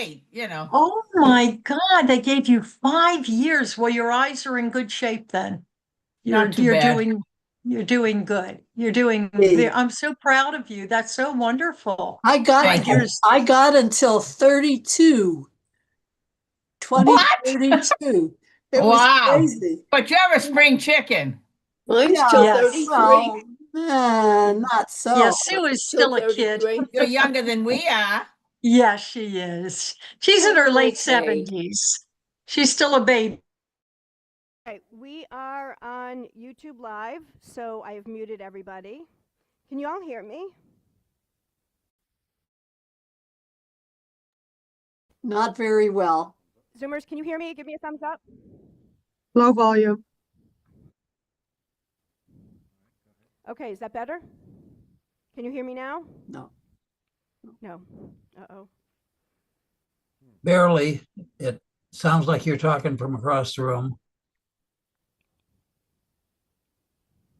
8, you know. Oh my God, they gave you 5 years. Well, your eyes are in good shape then. Not too You're bad. doing good. Hey, I'm so proud of you. That's so wonderful. I got Thank you. I got until 32, What? 2032. It was Wow. crazy. But you're a spring chicken. Mine's till Yeah, Yes. 33. well, not so. Yes, Sue is Till still a kid. 33. You're younger than we are. Yes, she is. She's in her late Okay. 70s. She's still a baby. Okay, we are on YouTube Live, so I have muted everybody. Can you all hear me? Not very well. Zoomers, can you hear me? Give me a thumbs up. Low volume. Okay, is that better? Can you hear me now? No. No. Uh-oh. Barely. It sounds like you're talking from across the room.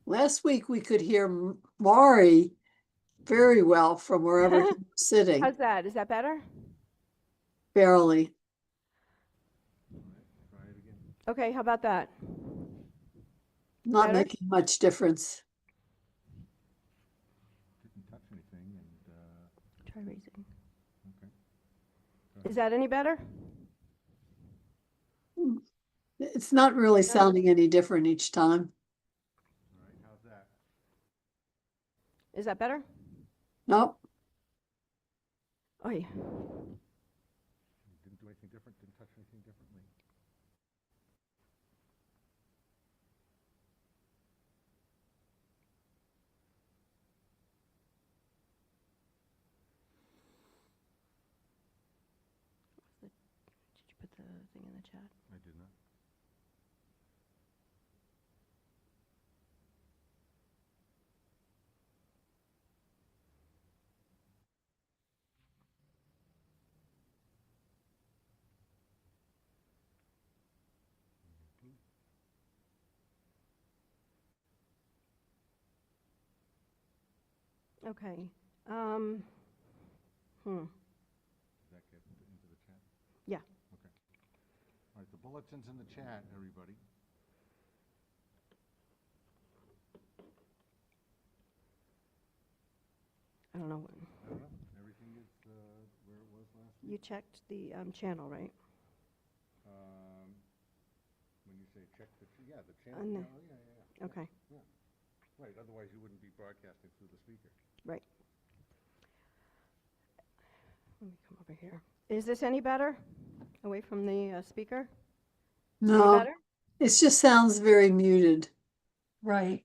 Last week we could hear Maury very well from wherever he was sitting. How's that? Is that better? Barely. Okay, how about that? Not Better? making much difference. Try raising. Is that any better? It's not really sounding any different each time. Is that better? Nope. Oh, yeah. Didn't do anything different, didn't touch anything differently. Did you put the thing in the chat? I did not. Okay. Did that get into the chat? Yeah. Okay. All right, the bulletin's in the chat, everybody. I don't know. I don't know. Everything is where it was last You week. checked the channel, right? When you say check the, the channel. On the- Yeah. Okay. Right, otherwise you wouldn't be broadcasting through the speaker. Right. Let me come over here. Is this any better? Away from the speaker? Any No, better? it just sounds very muted. Right.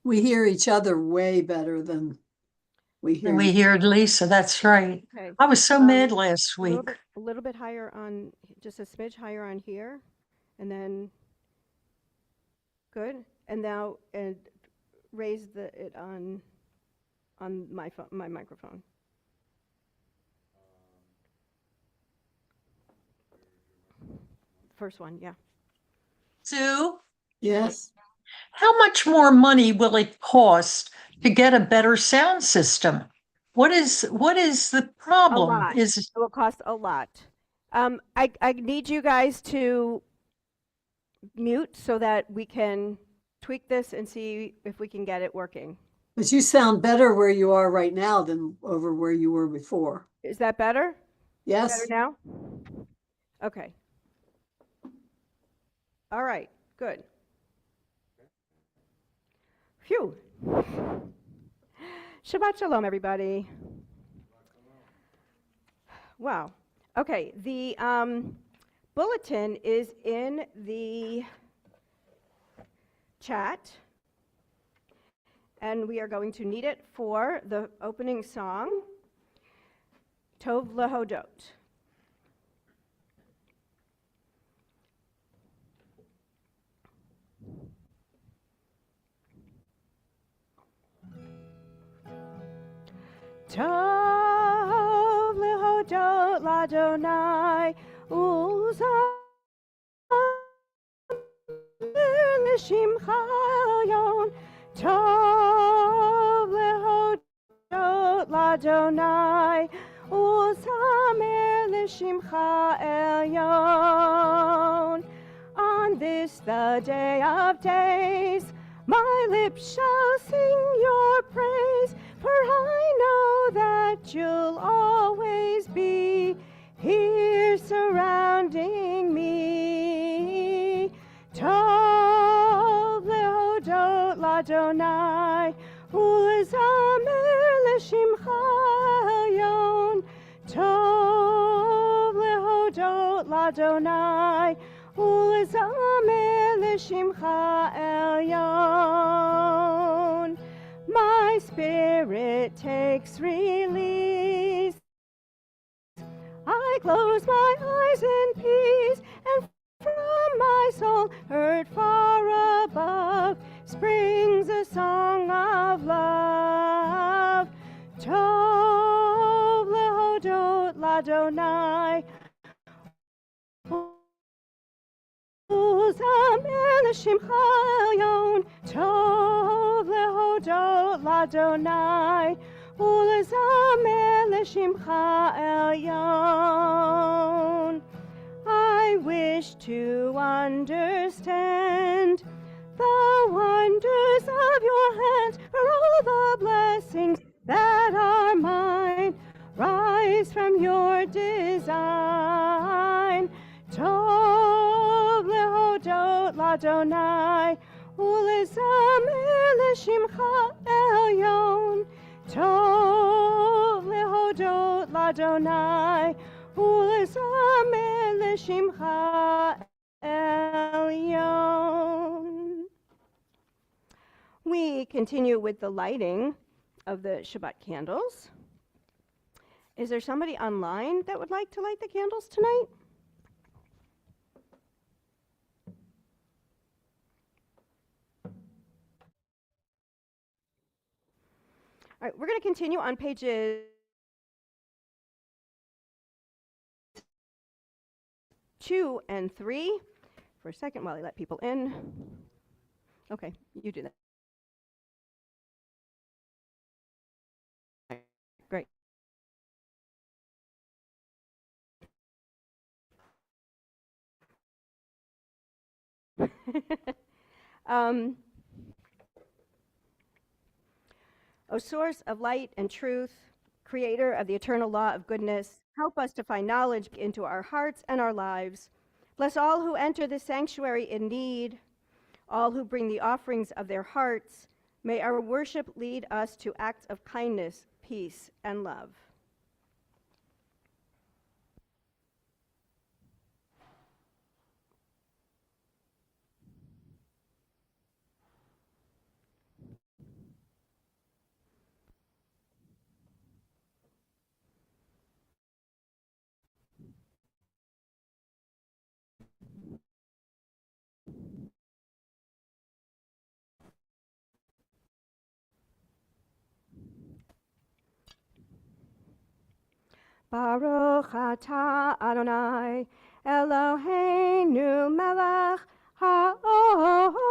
We hear each other way better than we hear And we you. heard Lisa. That's right. Okay. I was so mad last A little week. a little bit higher on, just a smidge higher on here, and then, good. And now, raise it on my phone, my microphone. First one, yeah. Sue, Yes. how much more money will it cost to get a better sound system? What is the A problem? lot. It will cost a lot. I need you guys to mute so that we can tweak this and see if we can get it working. But you sound better where you are right now than over where you were before. Is that better? Yes. Better now? Okay. All right, good. Phew. Shabbat Shalom, everybody. Wow. Okay, the bulletin is in the chat, and we are going to need it for the opening song, Tov Lehodot. Tov lehodot l'Adonai u'zamir l'shimcha elyon. Tov lehodot l'Adonai u'zamir Shimcha Elyon. On this the day of days, my lips shall sing your praise, for I know that you'll always be here surrounding me. Tov lehodot ladonai, ulezamer leshimcha elyon. Tov lehodot ladonai, ulezamer leshimcha elyon. My spirit takes release. I close my eyes in peace, and from my soul, heard far above, springs a song of love. Tov lehodot ladonai, ulezamer leshimcha elyon. Tov lehodot ladonai, ulezamer leshimcha elyon. I wish to understand the wonders of your hands, for all the blessings that are mine rise from your design. Tov lehodot ladonai, ulezamer leshimcha elyon. Tov lehodot ladonai, ulezamer leshimcha elyon. We continue with the lighting of the Shabbat candles. Is there somebody online that would like to light the candles tonight? All right, we're going to continue on pages 2 and 3 for a second while I let people in. Okay, you do that. Great. O source of light and truth, creator of the eternal law of goodness, help us to find knowledge into our hearts and our lives. Bless all who enter this sanctuary in need, all who bring the offerings of their hearts. May our worship lead us to acts of kindness, peace, and love. Baruch atah Adonai, Eloheinu melech haolam,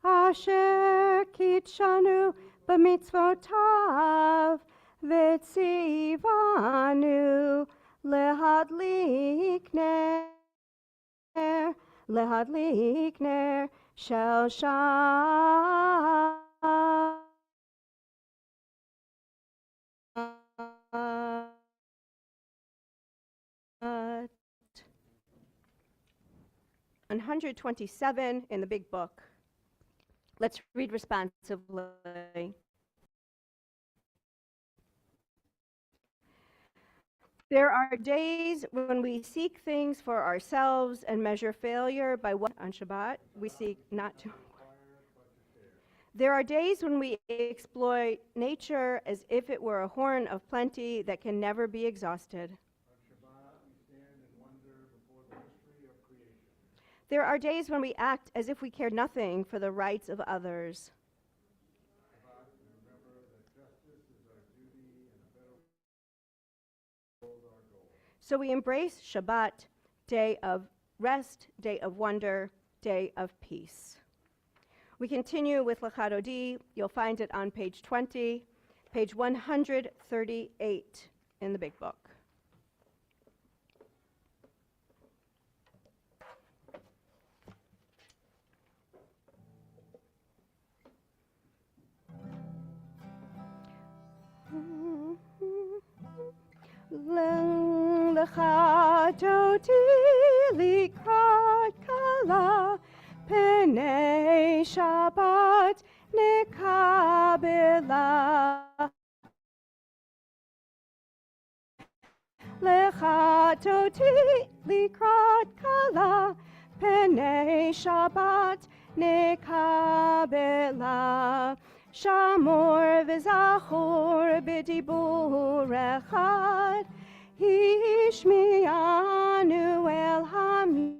asher kitshanu b'mitzvotav, v'tzivanu lehadlik ner shel Shabbat. 127 in the big book. Let's read responsively. There are days when we seek things for ourselves and measure failure by what on Shabbat we seek not to. There are days when we exploit nature as if it were a horn of plenty that can never be exhausted. There are days when we act as if we care nothing for the rights of others. So we embrace Shabbat, day of rest, day of wonder, day of peace. We continue with Lecha Dodi. You'll find it on page 20, page 138 in the big book. לחתותי לקראת כלה, פני שבת נקבלה. לחתותי לקראת כלה, פני שבת נקבלה. שמור וזכור בדיבור אחד, השמיענו אל המיוחד.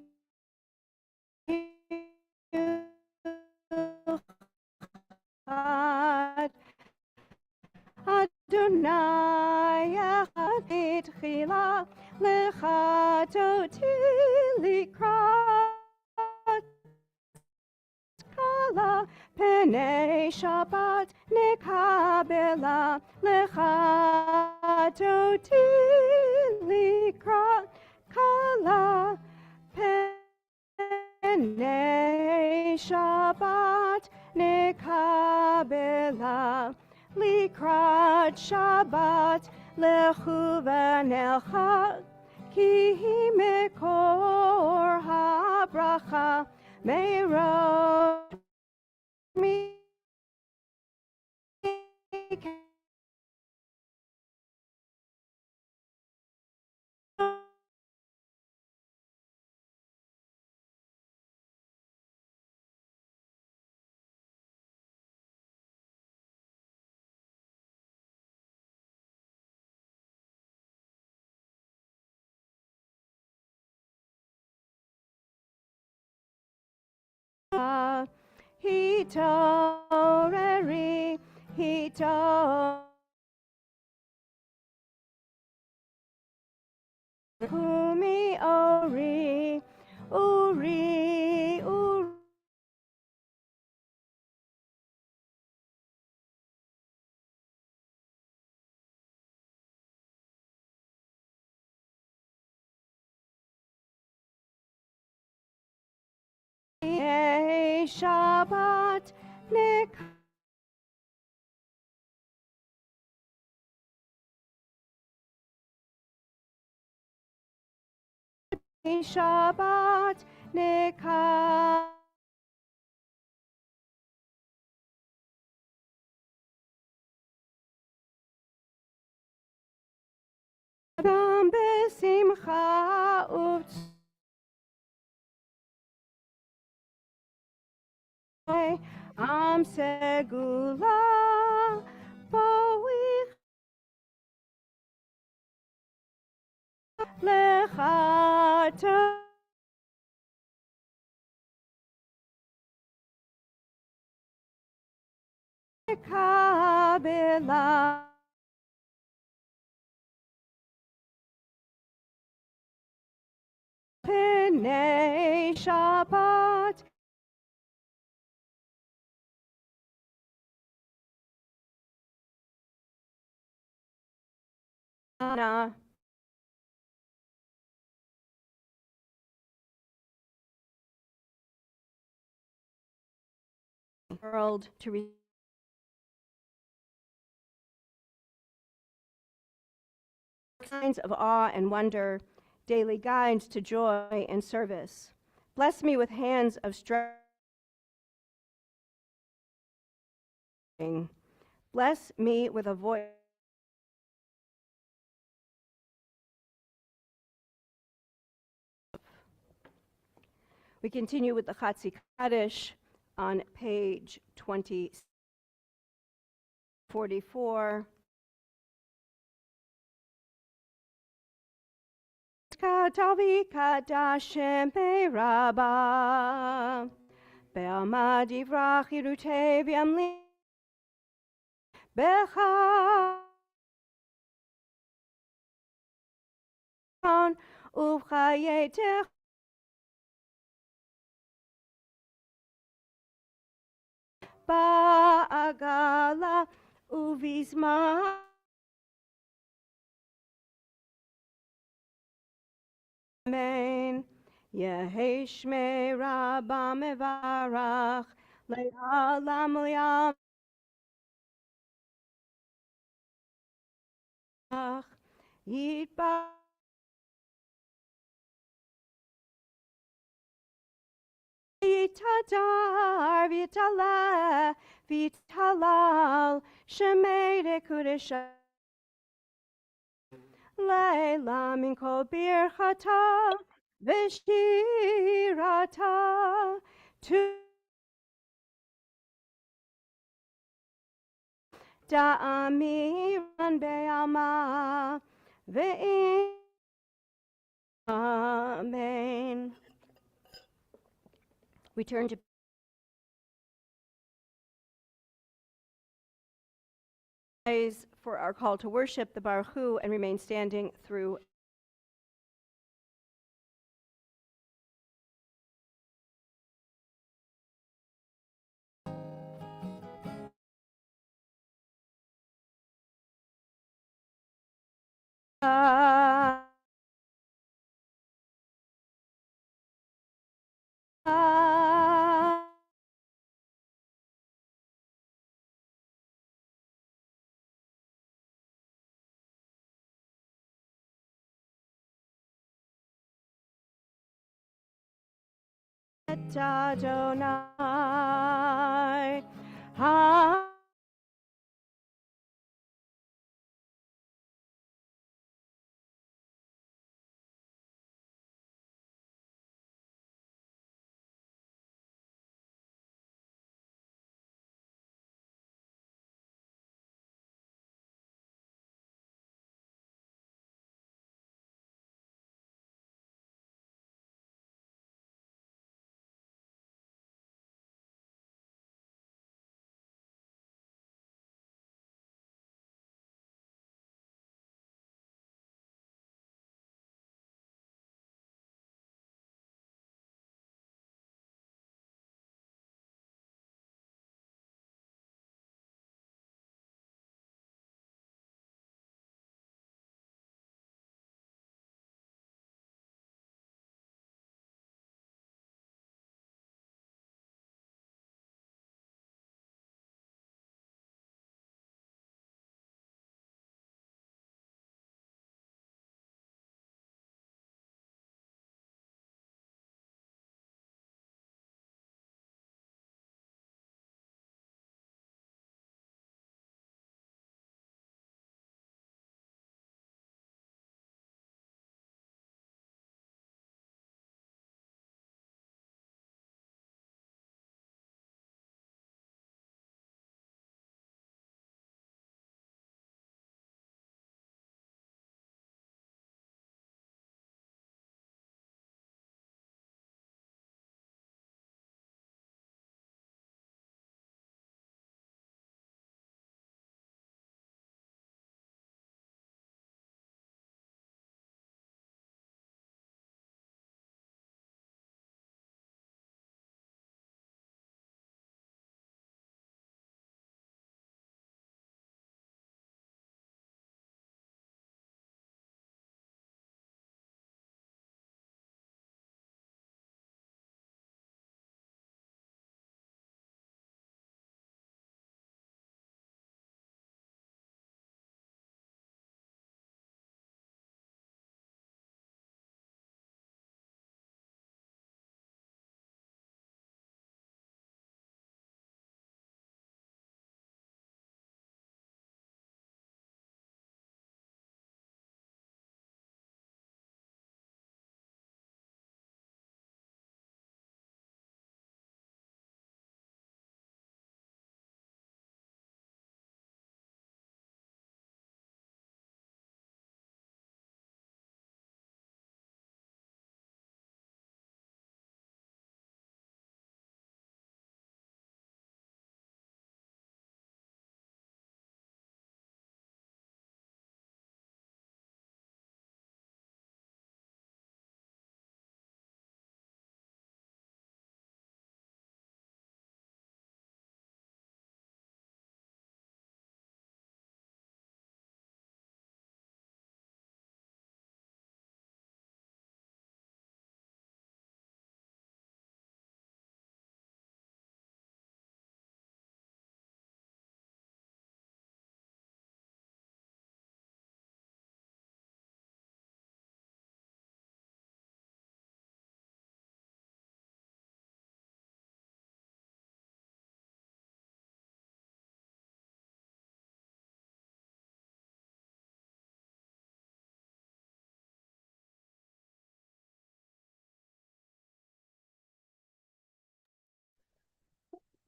אדוני אחד תחילה, לחתותי לקראת כלה, פני שבת נקבלה. לחתותי לקראת כלה, פני שבת נקבלה. לקראת שבת לכו ונלכה, כי היא מקור הברכה. מרוד התעוררי, קומי אורי, אורי, אורי. שבת שבת נקבלה. גם בשמחה עם סגולה בואי לחתום. קבלה פני שבת Anna. World to signs of awe and wonder, daily guides to joy and service. Bless me with hands of strength. Bless me with a voice. We continue with the Chatzi Kaddish on page 2044. Katavi kadashem be'raba be'alma divrach irute v'yamli becha uvchayetech ba'agala uvizma Amen. Yehi Shmei Rabba Mevarach Le'alam Li'am Yitbarach Vitadar, Vitala, Vitalal, Shemede Kudesha. Leila min kol birchata, Veshirata, Tu Da'amiran Be'alma, Ve'in. Amen. We turn to praise for our call to worship the Baruch Hu and remain standing through Adonai.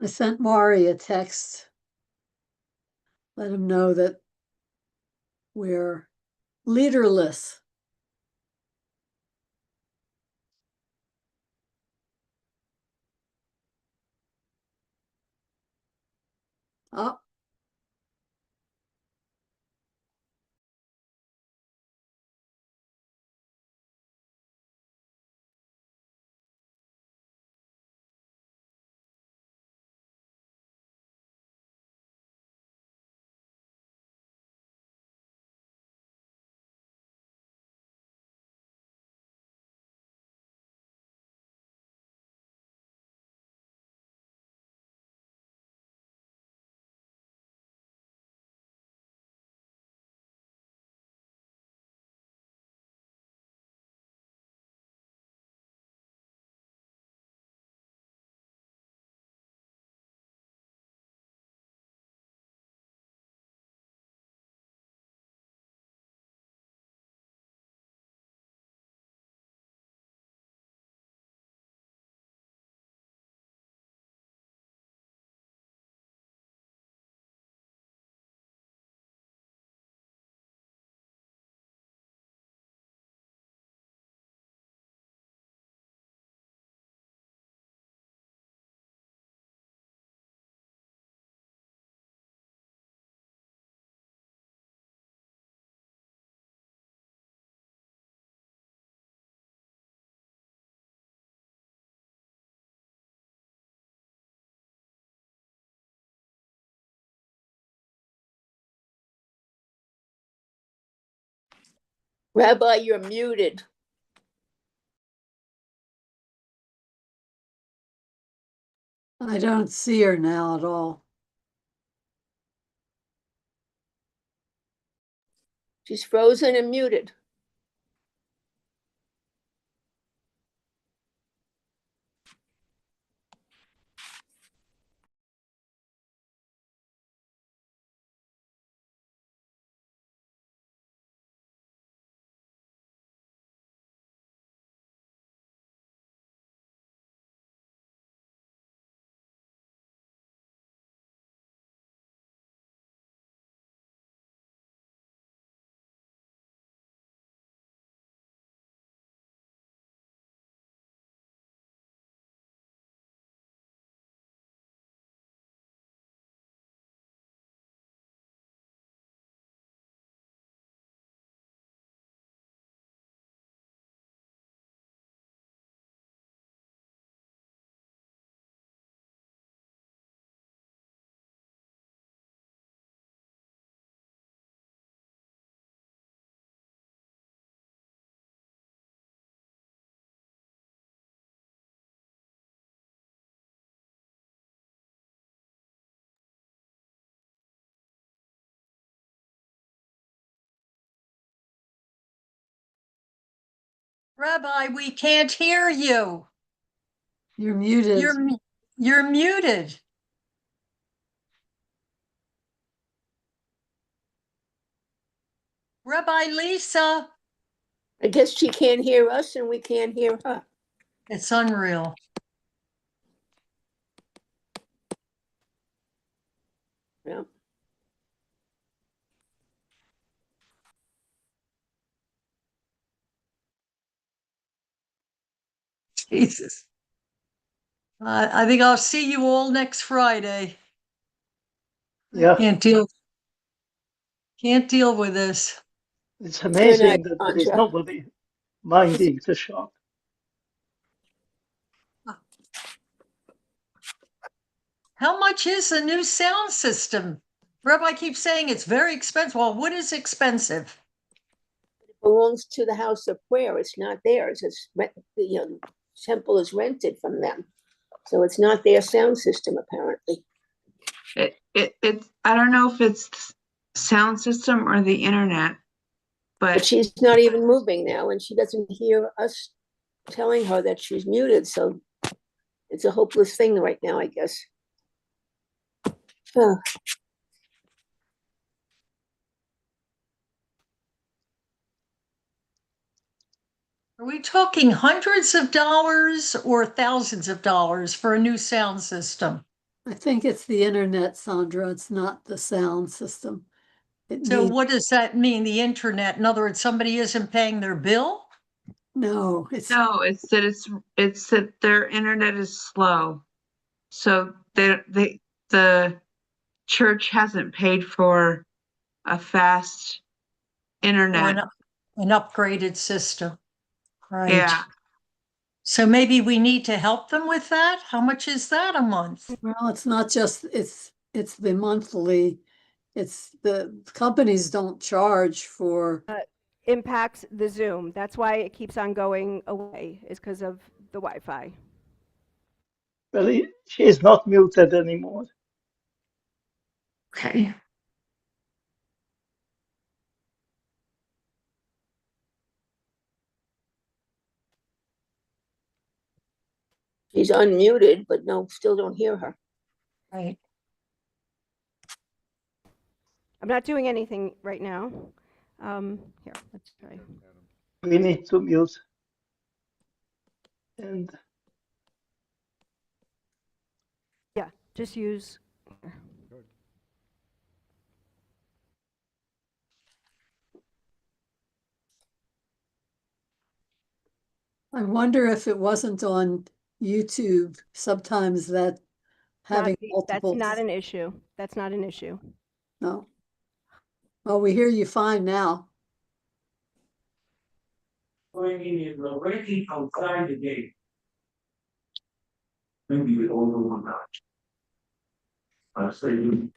I sent Maury a text. Let him know that we're leaderless. Oh, Rabbi, you're muted. I don't see her now at all. She's frozen and muted. Rabbi, we can't hear you. You're muted. You're muted. Rabbi Lisa, I guess she can't hear us and we can't hear her. it's unreal. Yeah. Jesus. I think I'll see you all next Friday. Yeah, Can't deal with this. it's Good night, amazing that there is Sandra. nobody minding the shop. How much is a new sound system? Rabbi keeps saying it's very expensive. Well, what is expensive? Belongs to the house of prayer. It's not theirs. It's the temple is rented from them. So it's not their sound system, apparently. I don't know if it's sound system or the internet, But but she's not even moving now, and she doesn't hear us telling her that she's muted. So it's a hopeless thing right now, I guess. Oh, Are we talking hundreds of dollars or thousands of dollars for a new sound system? I think it's the internet, Sandra. It's not the sound system. It So needs, what does that mean, the internet? In other words, somebody isn't paying their bill? no, it's, No, it's that their internet is slow. So the church hasn't paid for a fast Or internet. an upgraded system? Right. Yeah. So maybe we need to help them with that? How much is that a month? well, it's not just, it's the monthly. It's the companies don't charge for, Impacts the Zoom. That's why it keeps on going away, is because of the Wi-Fi. Well, she is not muted anymore. Okay. She's unmuted, but no, still don't hear her. Right. I'm not doing anything right now. Here, let's try. We need to mute. And Yeah, just use. I wonder if it wasn't on YouTube, sometimes that having That's multiple, not an issue. That's not an issue. no. Well, we hear you fine now. Waiting outside the gate. Maybe the older one not. I say you.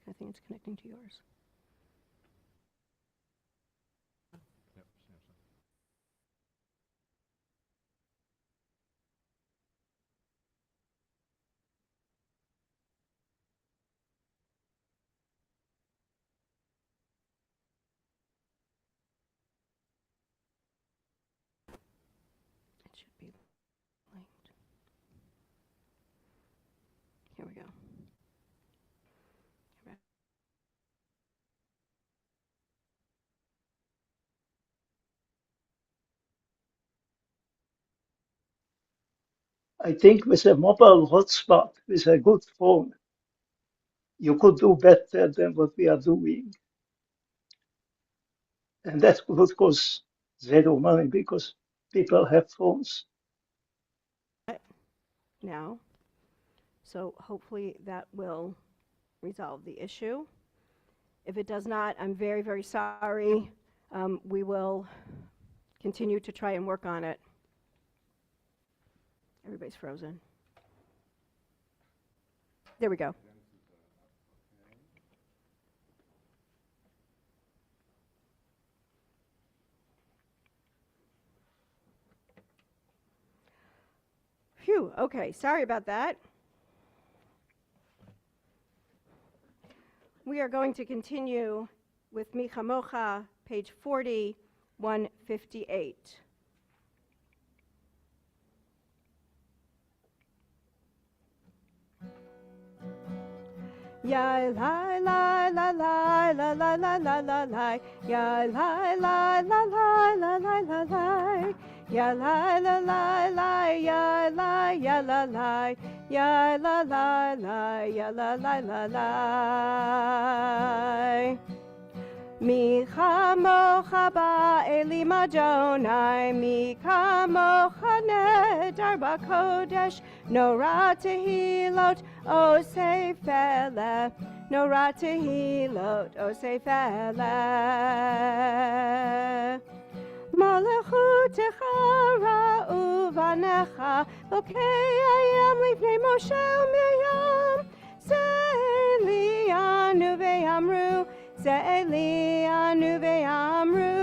I think it's connecting to yours. Yep, Samson. It should be linked. Here we go. I think with a mobile hotspot, with a good phone, you could do better than what we are doing. And that would cost zero money because people have phones. Now, so hopefully that will resolve the issue. If it does not, I'm very, very sorry. We will continue to try and work on it. Everybody's frozen. There we go. Phew, okay, sorry about that. We are going to continue with Micha Mocha, page 40, 158. Ya la la la la la la la la la la, ya la la la la la la la la, ya la la la la, ya la ya la la, ya la la la, ya la la la la. Micha mocha ba'eli madonai, Micha mocha nedar b'kodesh, Nora tehilot osei fele, Nora tehilot osei fele. Malachutecha ra'u vanecha, Bokei ayam lifnei Moshe u'Miriam, Ze'elianu ve'amru, Ze'elianu ve'amru,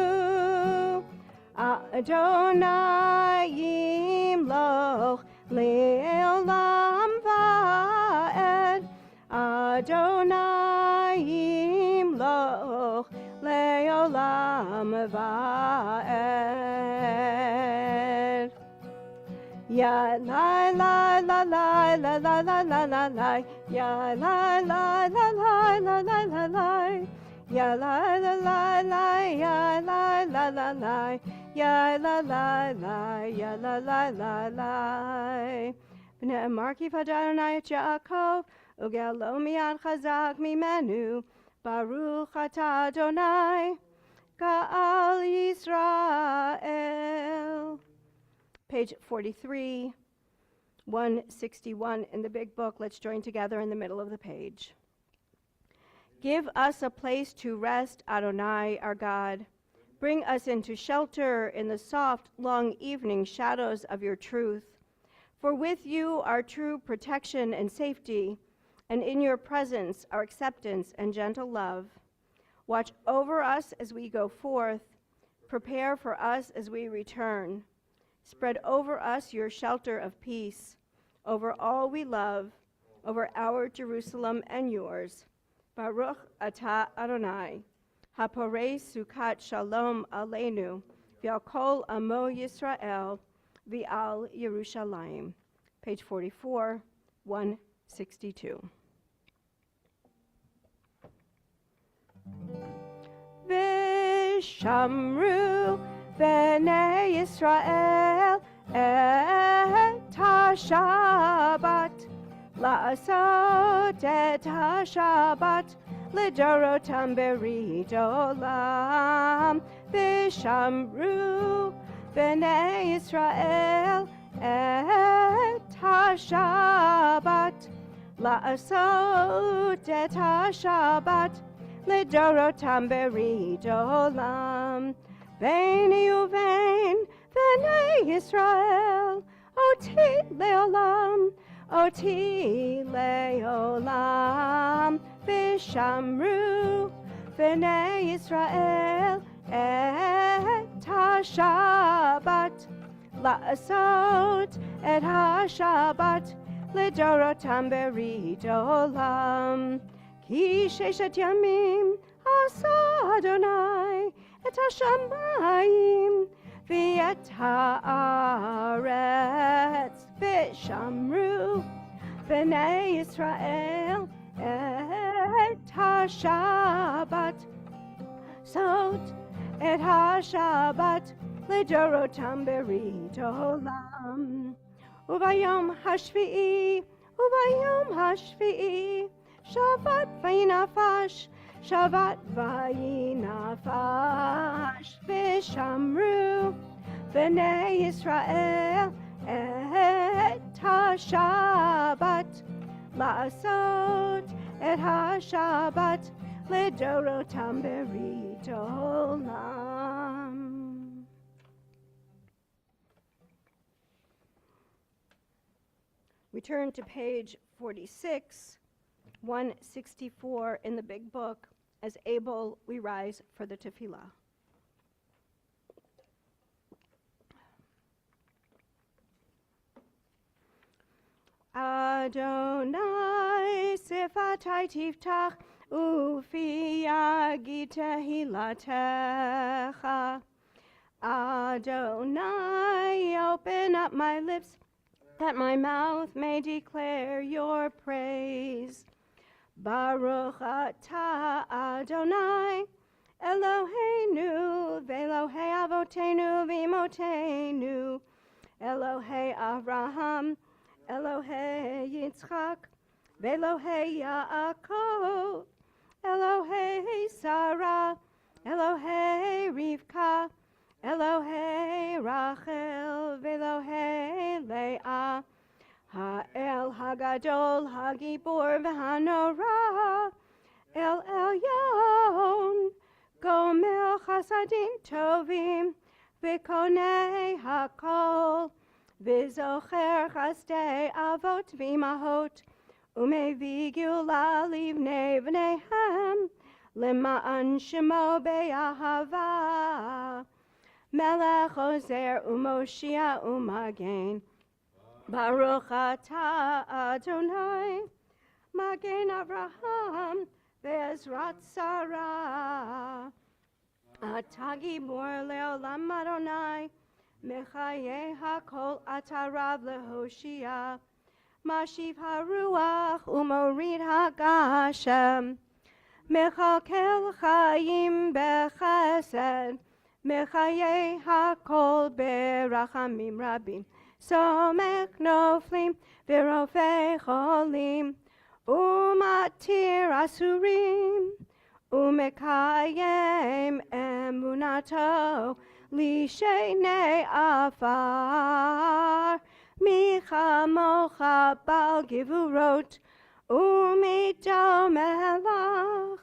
Adonai yimloch le'olam va'ed, Adonai yimloch le'olam va'ed. Ya la la la la la la la la la la. Ya la la la la la la la la. Ya la la la la. Ya la la la la. Ya la la la. Ya la la la la. V'ne'emar ki v'ad Adonai et Yaakov ugelo mi'ad chazak mimenu. Baruch atah Adonai Ga'al Yisrael. Page 43, 161 in the big book. Let's join together in the middle of the page. Give us a place to rest, Adonai, our God. Bring us into shelter in the soft, long evening shadows of your truth. For with you are true protection and safety, and in your presence are acceptance and gentle love. Watch over us as we go forth. Prepare for us as we return. Spread over us your shelter of peace, over all we love, over our Jerusalem and yours. Baruch atah Adonai, haporei sukat shalom aleinu, v'al kol amo Yisrael, v'al Yerushalayim. Page 44, 162. V'shamru B'nai Yisrael et ha-Shabbat, la'asot et ha-Shabbat, lidorotam berit olam. V'shamru B'nai Yisrael et ha-Shabbat, la'asot et ha-Shabbat, lidorotam berit olam. Beni uvein, B'nai Yisrael, oti leolam, oti leolam. V'shamru B'nai Yisrael et ha-Shabbat, la'asot et ha-Shabbat, lidorotam berit olam. Ki sheshet yamim asa Adonai et hashamayim v'et haaretz. V'shamru B'nai Yisrael et ha-Shabbat, sot et ha-Shabbat, lidorotam berit olam. Uvayom hashvi'i, Shabbat vayinafash, Shabbat vayinafash. V'shamru B'nai Yisrael et ha-Shabbat, la'asot et ha-Shabbat, lidorotam berit olam. We turn to page 46, 164 in the big book. As able, we rise for the tefillah. Adonai sifatai tiftach ufi yagi tehilatecha. Adonai, open up my lips, that my mouth may declare your praise. Baruch atah Adonai, Eloheinu, v'Elohei avotenu v'imotenu, Elohei Avraham, Elohei Yitzchak, v'Elohei Yaakov, Elohei Sarah, Elohei Rivka, Elohei Rachel, v'Elohei Leah, Ha'el Hagadol, Hagibor, v'Hanora, El Elyon, Gomer Chasadim Tovim, v'Konei Hakol, v'Zocher Chasdei Avot v'Imahot, Umevi Gula Livnei V'neihem, Lema'an Shemo Be'ahava, Melech Ozer Umoshia Umagen, Baruch atah Adonai, Magen Avraham, Ve'ezrat Sarah. Atah Gibor Leolam Adonai, מחיי הכל אתה רב להושיע, משיב הרוח ומוריד הגשם, מכלכל חיים בחסד, מחיי הכל ברחמים רבים, סומך נופלים ורופא חולים, ומתיר אסורים, ומקיים אמונתו לשני עפר, מי כמוך בעל גבורות, ומיתו מלך,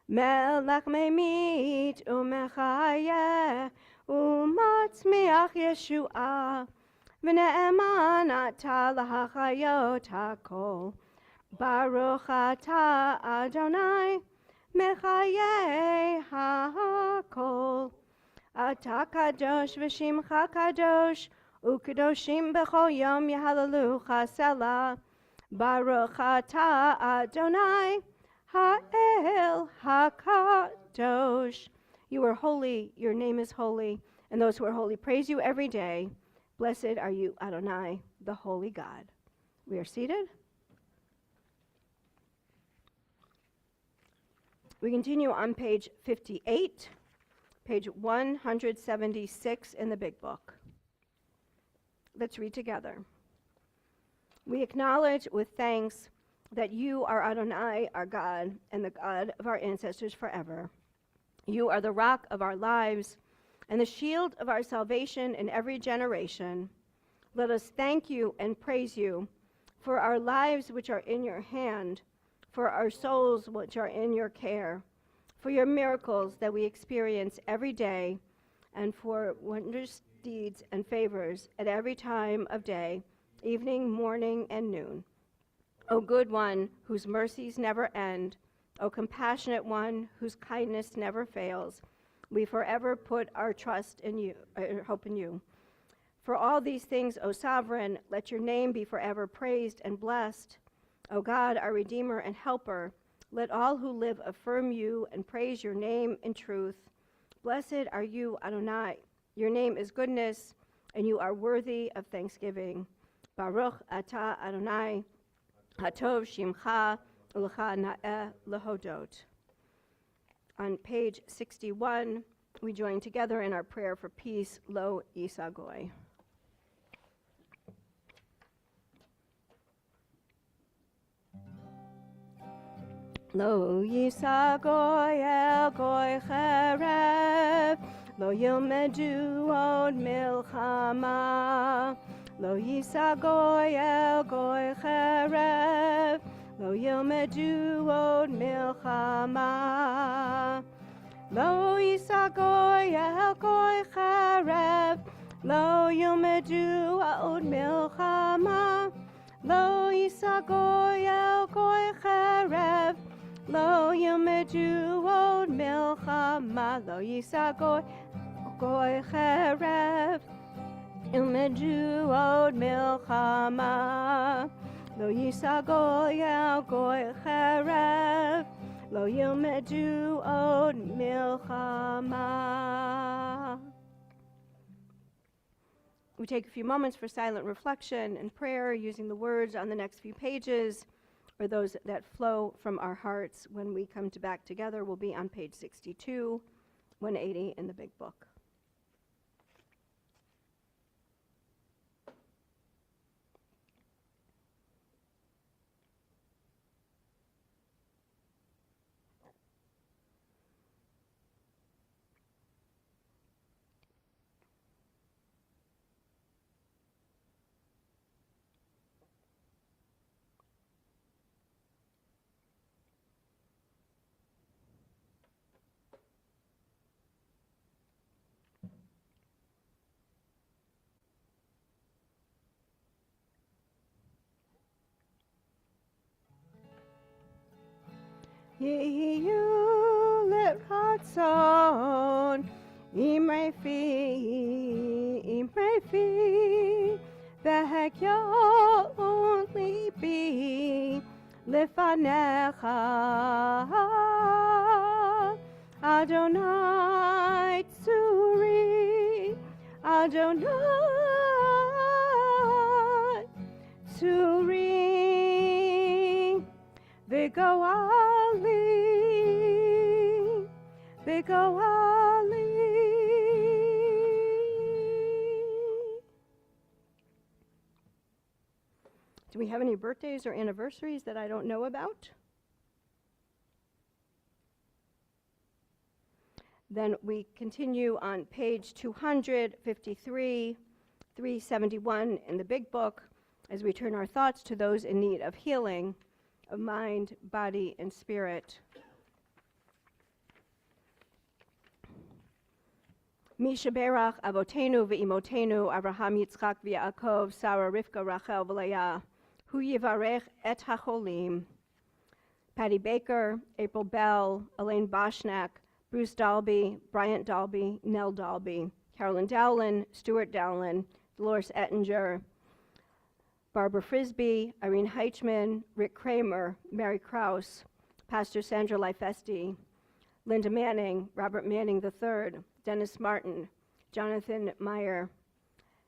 מלך ממית ומחיה, ומצמיח ישועה, ונאמן אתה להחיות הכל. ברוך אתה אדוני, מחיי הכל. אתה קדוש ושמך קדוש, וקדושים בכל יום יהללוך סלה. ברוך אתה אדוני, האל הקדוש. You are holy, your name is holy, and those who are holy praise you every day. Blessed are you, Adonai, the holy God. We are seated. We continue on page 58, page 176 in the big book. Let's read together. We acknowledge with thanks that you are Adonai, our God, and the God of our ancestors forever. You are the rock of our lives and the shield of our salvation in every generation. Let us thank you and praise you for our lives which are in your hand, for our souls which are in your care, for your miracles that we experience every day, and for wondrous deeds and favors at every time of day, evening, morning, and noon. O good one, whose mercies never end, O compassionate one, whose kindness never fails, we forever put our trust in you, hope in you. For all these things, O sovereign, let your name be forever praised and blessed. O God, our Redeemer and Helper, let all who live affirm you and praise your name in truth. Blessed are you, Adonai. Your name is goodness, and you are worthy of thanksgiving. Baruch atah Adonai, hatov shimcha, u'lecha na'eh lehodot. On page 61, we join together in our prayer for peace, Lo Yisagoy. Lo Yisagoy el goy cherev, Lo yilmedu od milchama. Lo Yisagoy el goy cherev, Lo yilmedu od milchama. Lo Yisagoy el goy cherev, Lo yilmedu od milchama. Lo Yisagoy el goy cherev, Lo yilmedu od milchama. Lo Yisagoy goy cherev, yilmedu od milchama. Lo Yisagoy el goy cherev, Lo yilmedu od milchama. We take a few moments for silent reflection and prayer using the words on the next few pages or those that flow from our hearts. When we come back together, we'll be on page 62, 180 in the big book. Yehiyu l'ratzon, imrei fi, v'hekyot libi, lefanecha, Adonai tzuri, Adonai Adonai Suri Vigoali Vigoali. Do we have any birthdays or anniversaries that I don't know about? Then we continue on page 253, 371 in the big book as we turn our thoughts to those in need of healing of mind, body, and spirit. Misha Berach Avotenu ve'imotenu Avraham Yitzchak v'Yaakov Sarah Rivka Rachel v'Leah Hu Yivarech et HaCholim. Patty Baker, April Bell, Elaine Boschnack, Bruce Dalby, Bryant Dalby, Nell Dalby, Carolyn Dowlin, Stuart Dowlin, Dolores Ettinger, Barbara Frisbee, Irene Heichman, Rick Kramer, Mary Krause, Pastor Sandra Lifesti, Linda Manning, Robert Manning III, Dennis Martin, Jonathan Meyer,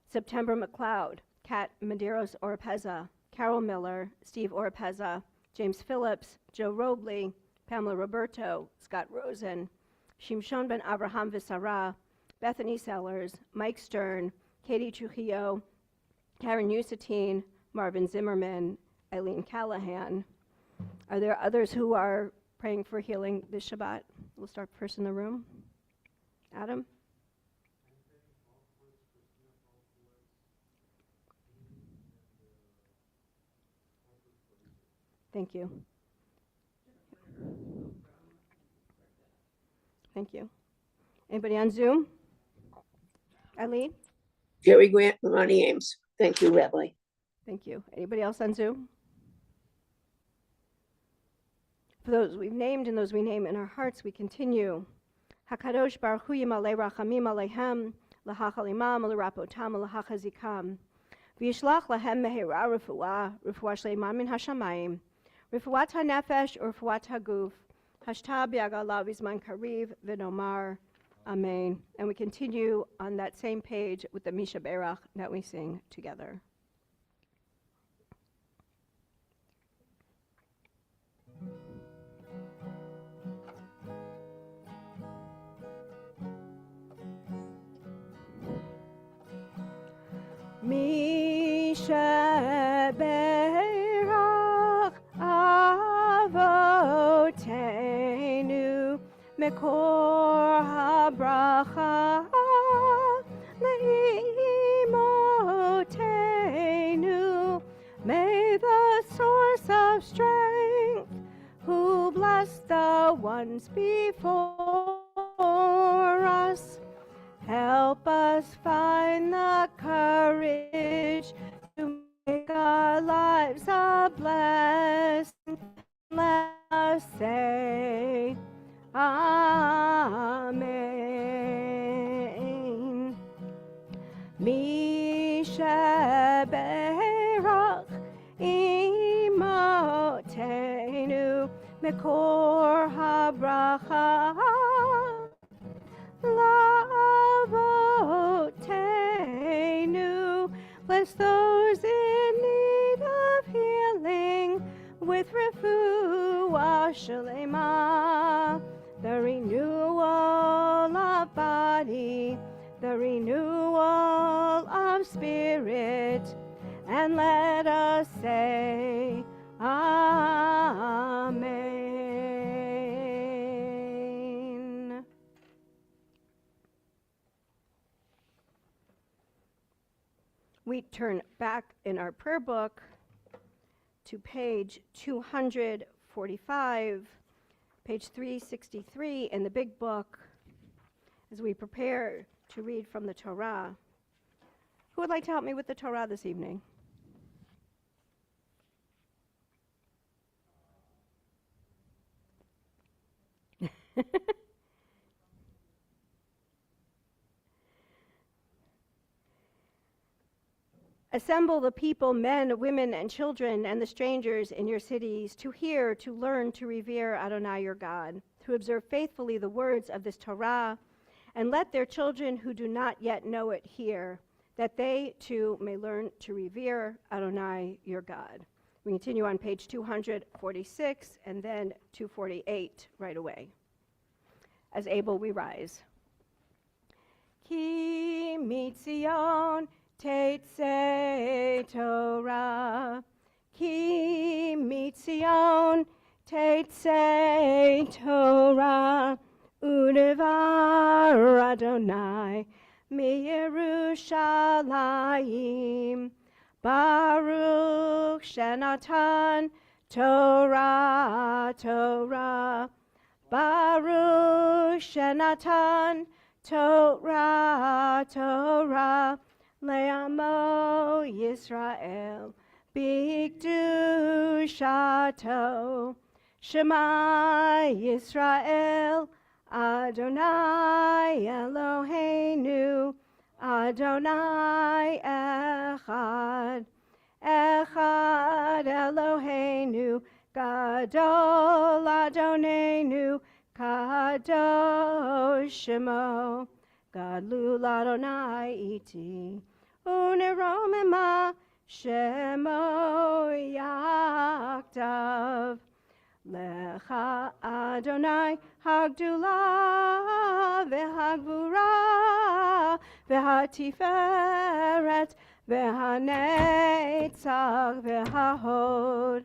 September McLeod, Kat Medeiros Oropeza, Carol Miller, Steve Oropeza, James Phillips, Joe Robley, Pamela Roberto, Scott Rosen, Shimshon ben Avraham Visara, Bethany Sellers, Mike Stern, Katie Trujillo, Karen Usatine, Marvin Zimmerman, Eileen Callahan. Are there others who are praying for healing this Shabbat? We'll start first in the room. Adam? Thank you. Thank you. Anybody on Zoom? Eileen? Jerry Grant and Ronnie Ames. Thank you, Rabbi. Thank you. Anybody else on Zoom? For those we've named and those we name in our hearts, we continue. HaKadosh Baruch Hu Yimalei Rachamim Aleichem, L'hachal Imam, L'rapotam, L'hachazikam. V'yishlach lahem mehera refuah shleiman min hashamayim. Refuat ha-nefesh or refuat ha-guf. Hashta b'yagalav izman kariv v'nomar. Amen. And we continue on that same page with the Misha Berach that we sing together. Misha Berach Avotenu Mekor HaBracha Leimotenu. May the source of strength, who blessed the ones before us, help us find the courage to make our lives a blessing. Let us say, Amen. Misha Berach Imotenu Mekor HaBracha Lavotenu. Bless those in need of healing with refuah shalema, the renewal of body, the renewal of spirit, and let us say, Amen. We turn back in our prayer book to page 245, page 363 in the big book, as we prepare to read from the Torah. Who would like to help me with the Torah this evening? Assemble the people, men, women, and children, and the strangers in your cities, to hear, to learn, to revere Adonai your God, to observe faithfully the words of this Torah, and let their children who do not yet know it hear, that they too may learn to revere Adonai your God. We continue on page 246 and then 248 right away. As able we rise. Ki mitzion tetzei Torah, Ki mitzion tetzei Torah, udevar Adonai mi Yerushalayim, Baruch Shenatan Torah, Torah, Baruch Shenatan Torah, Torah, Le'amo Yisrael, B'Kedushato, Shema Yisrael, Adonai Eloheinu, Adonai Echad, Echad Eloheinu, Gadol Adonenu, Kadosh Shemo, Gadlul Adonai iti, Uneromema Shemo Yaktav, Lecha Adonai Hagdula V'Hagvura V'Hatiferet V'Hanetzach V'Hahod,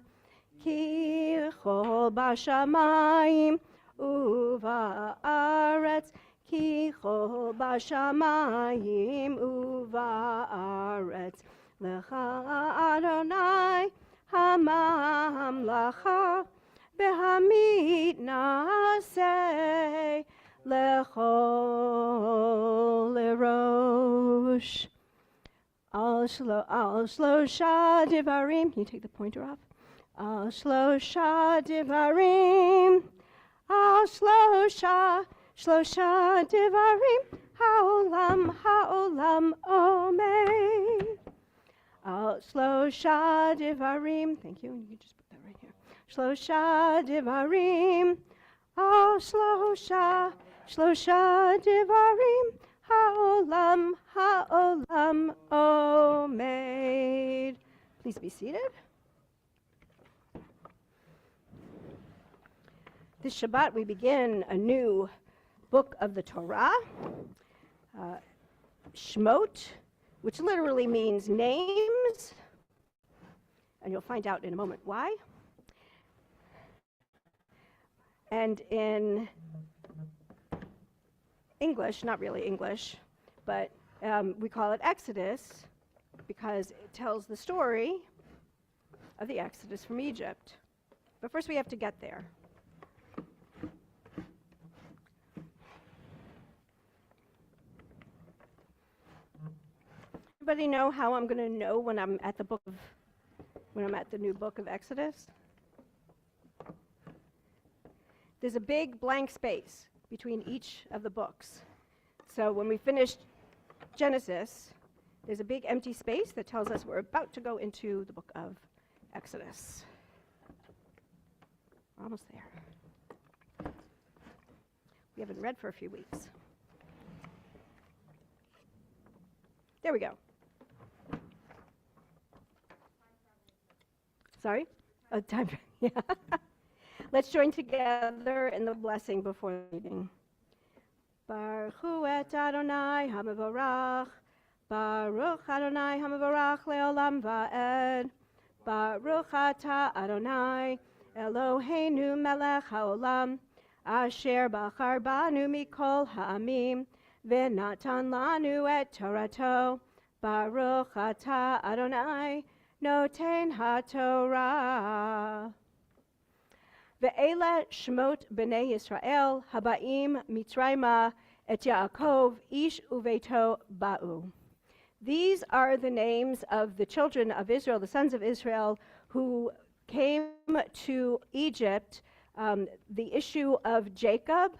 Ki chol bashamayim Uva'aretz, Ki chol bashamayim uva'aretz, Lecha Adonai hamamlacha, Behamit naseh lechol erosh. Al shlosha divarim. Can you take the pointer off? Al shlosha divarim. Al shlosha divarim. Haolam omeid. Al shlosha divarim. Thank you. And you can just put that right here. Shlosha divarim. Al shlosha divarim. Haolam omeid. Please be seated. This Shabbat we begin a new book of the Torah, Shmot, which literally means names, and you'll find out in a moment why. And in English, not really English, but we call it Exodus because it tells the story of the Exodus from Egypt. But first we have to get there. Anybody know how I'm going to know when I'm at the new book of Exodus? There's a big blank space between each of the books. So when we finished Genesis, there's a big empty space that tells us we're about to go into the book of Exodus. We're almost there. We haven't read for a few weeks. There we go. Sorry? Oh, time. Yeah. Let's join together in the blessing before reading. Baruch hu et Adonai hamavarach. Baruch Adonai hamavarach leolam va'ed. Baruch ata Adonai Eloheinu melech haolam. Asher bachar banu mikol ha'amim. V'natan lanu et Torato. Baruch ata Adonai Noten HaTorah. Ve'ela shmot b'nei Yisrael habaim mitzrayma et Yaakov ish uveto ba'u. These are the names of the children of Israel, the sons of Israel, who came to Egypt. The issue of Jacob,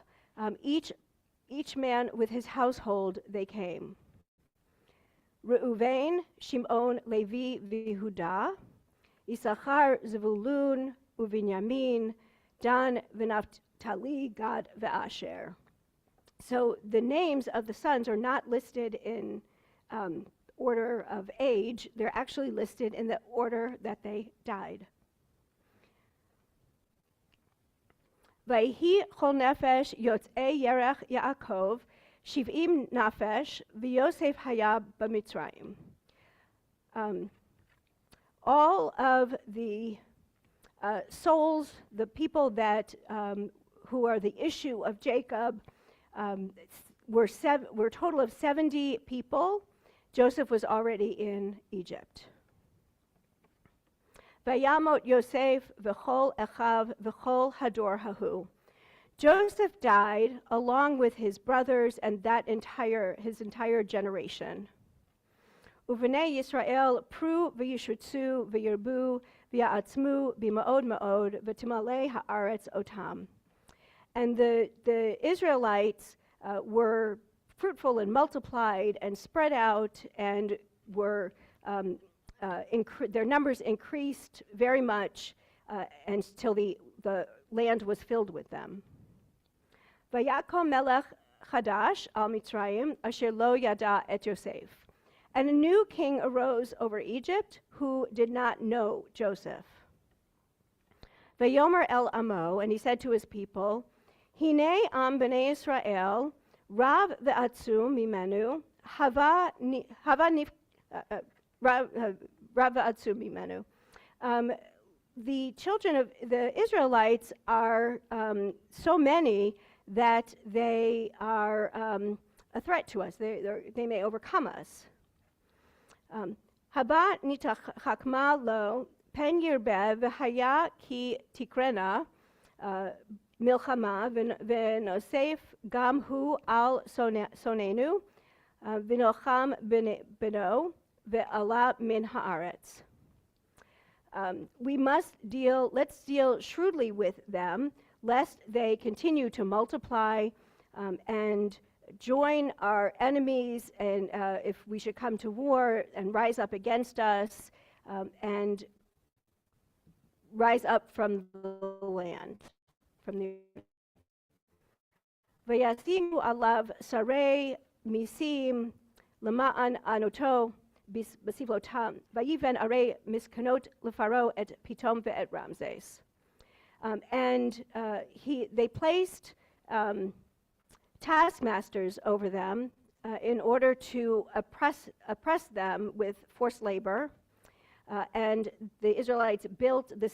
each man with his household, they came. Reuven, Shimon, Levi, Yehuda, Issachar, Zevulun, Uvinyamin, Dan, V'Naftali, Gad, Ve'asher. So the names of the sons are not listed in order of age. They're actually listed in the order that they died. Vayhi chol nefesh yotzei yerech Yaakov shiv'im nafesh v'Yosef haya b'Mitzrayim. All of the souls, the people that who are the issue of Jacob, were a total of 70 people. Joseph was already in Egypt. Vayamot Yosef v'chol echav v'chol hador hahu. Joseph died along with his brothers and his entire generation. Uvnei Yisrael pru v'yishutzu v'yirbu v'ya'atzmu b'ma'od ma'od v'timalei ha'aretz otam. And the Israelites were fruitful and multiplied and spread out and were their numbers increased very much until the land was filled with them. Vayakom melech chadash al Mitzrayim asher lo yada et Yosef. And a new king arose over Egypt who did not know Joseph. Vayomer el amo, and he said to his people, Hine am b'nei Yisrael, rav ve'atzum mimenu, rav ve'atzum mimenu. The children of the Israelites are so many that they are a threat to us. They may overcome us. Haba nitachakma lo pen yirbe v'haya ki tikrena milchama v'nosef gam hu al sonenu v'nocham beno ve'ala min haaretz. Let's deal shrewdly with them, lest they continue to multiply and join our enemies, and if we should come to war and rise up against us and rise up from the land, from the Vayasimu alav sarei misim lama'an anoto basivlotam vayiven arei miskanot lefaro et pitom ve'et Ramses. And they placed taskmasters over them in order to oppress them with forced labor. And the Israelites built the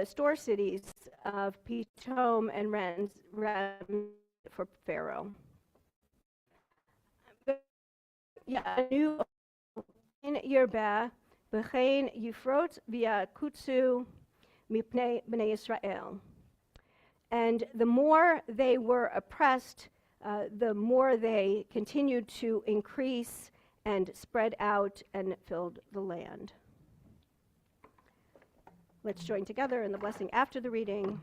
store cities of Pitom and Ram for Pharaoh. Ya'anu in Yirba b'chein Yifrot v'yakutsu mipnei b'nei Yisrael. And the more they were oppressed, the more they continued to increase and spread out and filled the land. Let's join together in the blessing after the reading.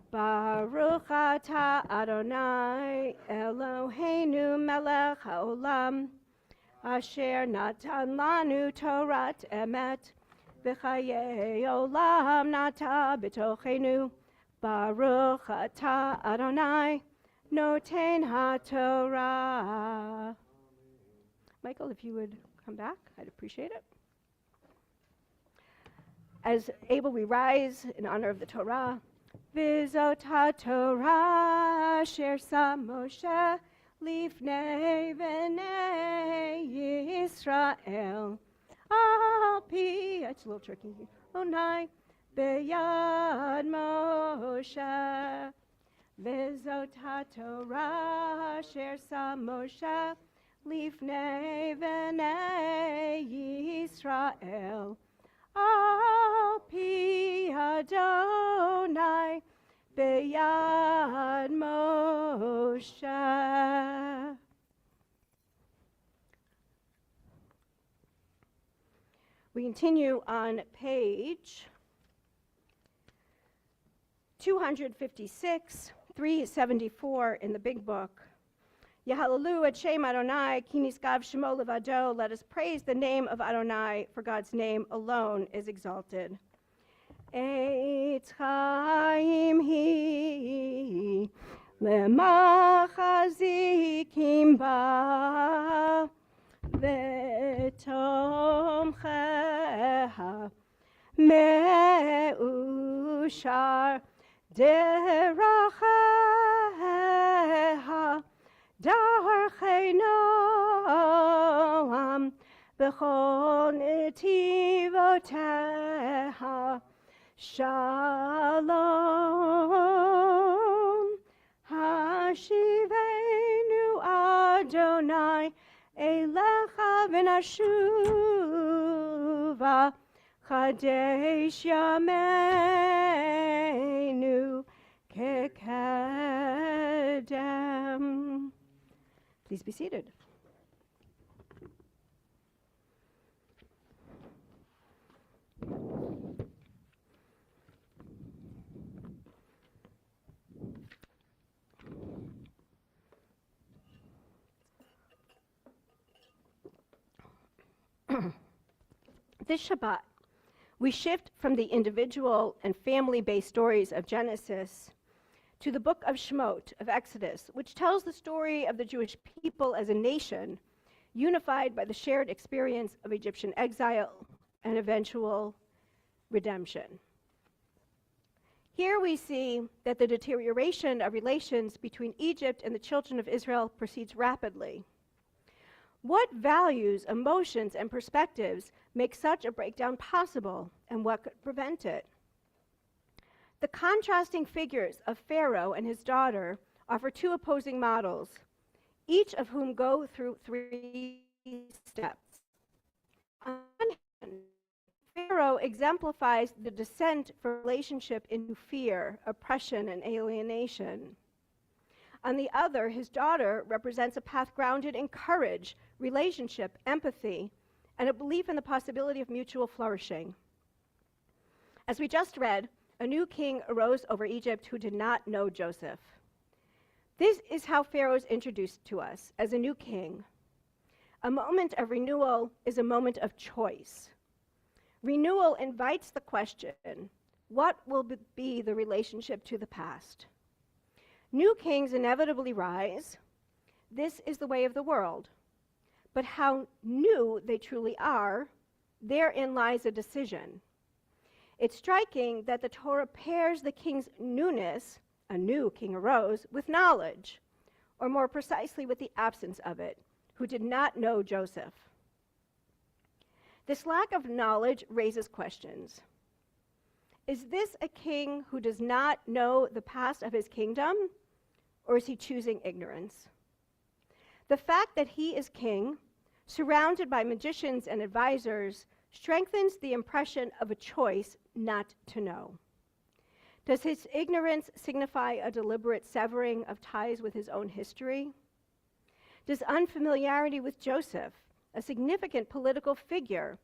Baruch atah Adonai Eloheinu melech haolam asher natan lanu Torat emet v'chayei olam nata b'tochenu. Baruch atah Adonai noten haTorah. Michael, if you would come back, I'd appreciate it. As Abel, we rise in honor of the Torah. V'zot haTorah asher sam Moshe lifnei b'nei Yisrael. Al pi, it's a little tricky. Onai b'yad Moshe. V'zot haTorah asher sam Moshe lifnei b'nei Yisrael. Al pi Adonai b'yad Moshe. We continue on page 256, 374 in the Big Book. Yahalalu et Shem Adonai, ki niskav shemo levado. Let us praise the name of Adonai, for God's name alone is exalted. Eitz chaim hi lemachar מחזיקים בה ותומכיה מאושר דרכיה דרכי נועם בכל נתיבותיה שלום השיבנו אדוני אליך ונשובה חדש ימינו כקדם. Please be seated. This Shabbat, we shift from the individual and family-based stories of Genesis to the book of Shemot, of Exodus, which tells the story of the Jewish people as a nation, unified by the shared experience of Egyptian exile and eventual redemption. Here we see that the deterioration of relations between Egypt and the children of Israel proceeds rapidly. What values, emotions, and perspectives make such a breakdown possible, and what could prevent it? The contrasting figures of Pharaoh and his daughter offer two opposing models, each of whom go through three steps. On one hand, Pharaoh exemplifies the descent from relationship into fear, oppression, and alienation. On the other, his daughter represents a path grounded in courage, relationship, empathy, and a belief in the possibility of mutual flourishing. As we just read, a new king arose over Egypt who did not know Joseph. This is how Pharaoh is introduced to us, as a new king. A moment of renewal is a moment of choice. Renewal invites the question, what will be the relationship to the past? New kings inevitably rise. This is the way of the world. But how new they truly are, therein lies a decision. It's striking that the Torah pairs the king's newness, a new king arose, with knowledge, or more precisely with the absence of it, who did not know Joseph. This lack of knowledge raises questions. Is this a king who does not know the past of his kingdom, or is he choosing ignorance? The fact that he is king, surrounded by magicians and advisors, strengthens the impression of a choice not to know. Does his ignorance signify a deliberate severing of ties with his own history? Does unfamiliarity with Joseph, a significant political figure,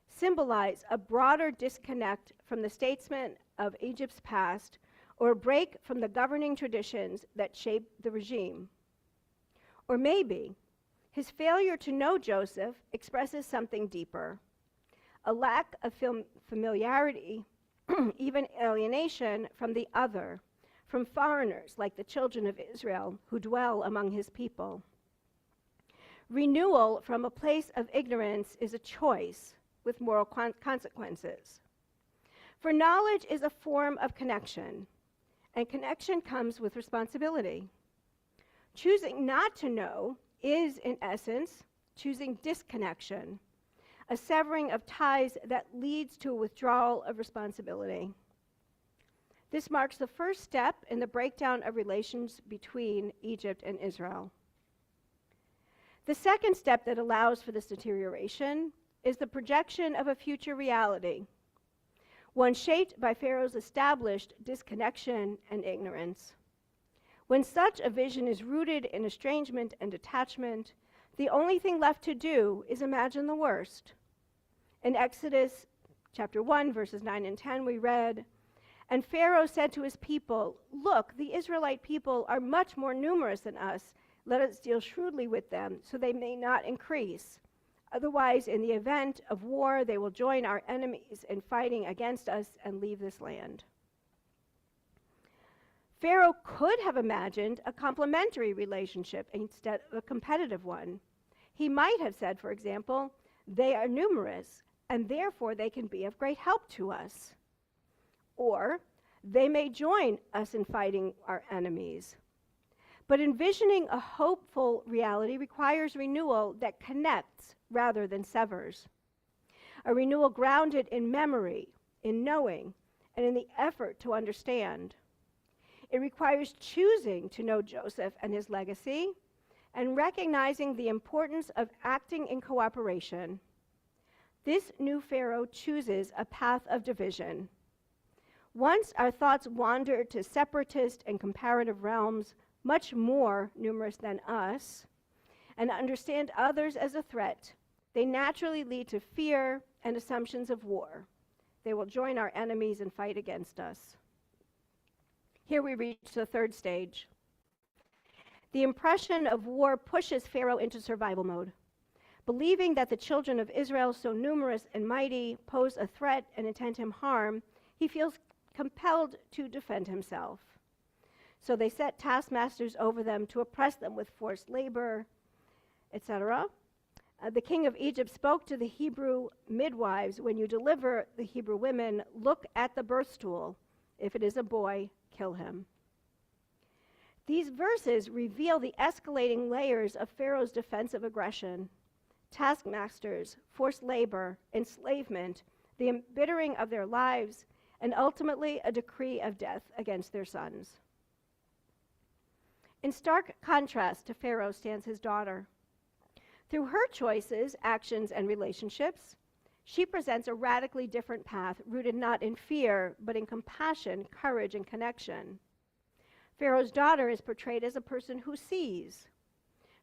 symbolize a broader disconnect from the statesmen of Egypt's past, or a break from the governing traditions that shaped the regime? Or maybe his failure to know Joseph expresses something deeper, a lack of familiarity, even alienation from the other, from foreigners like the children of Israel who dwell among his people. Renewal from a place of ignorance is a choice with moral consequences. For knowledge is a form of connection, and connection comes with responsibility. Choosing not to know is, in essence, choosing disconnection, a severing of ties that leads to a withdrawal of responsibility. This marks the first step in the breakdown of relations between Egypt and Israel. The second step that allows for this deterioration is the projection of a future reality, one shaped by Pharaoh's established disconnection and ignorance. When such a vision is rooted in estrangement and detachment, the only thing left to do is imagine the worst. In Exodus chapter 1, verses 9 and 10, we read, "And Pharaoh said to his people, 'Look, the Israelite people are much more numerous than us. Let us deal shrewdly with them, so they may not increase. Otherwise, in the event of war, they will join our enemies in fighting against us and leave this land.'" Pharaoh could have imagined a complementary relationship instead of a competitive one. He might have said, for example, they are numerous, and therefore they can be of great help to us. Or, they may join us in fighting our enemies. But envisioning a hopeful reality requires renewal that connects rather than severs. A renewal grounded in memory, in knowing, and in the effort to understand. It requires choosing to know Joseph and his legacy and recognizing the importance of acting in cooperation. This new Pharaoh chooses a path of division. Once our thoughts wander to separatist and comparative realms, much more numerous than us, and understand others as a threat, they naturally lead to fear and assumptions of war. They will join our enemies and fight against us. Here we reach the third stage. The impression of war pushes Pharaoh into survival mode. Believing that the children of Israel, so numerous and mighty, pose a threat and intend him harm, he feels compelled to defend himself. So they set taskmasters over them to oppress them with forced labor, etc. The king of Egypt spoke to the Hebrew midwives, when you deliver the Hebrew women, look at the birth stool. If it is a boy, kill him. These verses reveal the escalating layers of Pharaoh's defensive aggression. Taskmasters, forced labor, enslavement, the embittering of their lives, and ultimately a decree of death against their sons. In stark contrast to Pharaoh stands his daughter. Through her choices, actions, and relationships, she presents a radically different path, rooted not in fear, but in compassion, courage, and connection. Pharaoh's daughter is portrayed as a person who sees.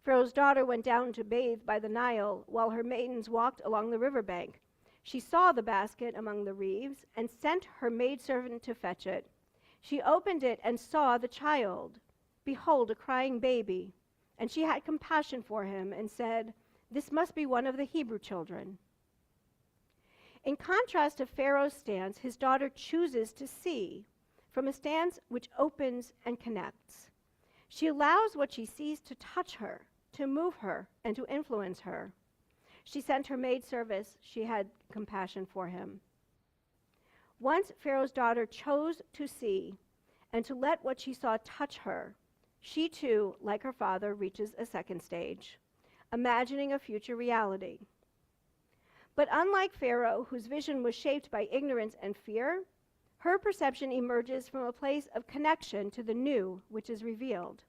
Pharaoh's daughter went down to bathe by the Nile while her maidens walked along the riverbank. She saw the basket among the reeds and sent her maidservant to fetch it. She opened it and saw the child. Behold, a crying baby. And she had compassion for him and said, "This must be one of the Hebrew children." In contrast to Pharaoh's stance, his daughter chooses to see from a stance which opens and connects. She allows what she sees to touch her, to move her, and to influence her. She sent her maidservant. She had compassion for him. Once Pharaoh's daughter chose to see and to let what she saw touch her, she too, like her father, reaches a second stage, imagining a future reality. But unlike Pharaoh, whose vision was shaped by ignorance and fear, her perception emerges from a place of connection to the new which is revealed.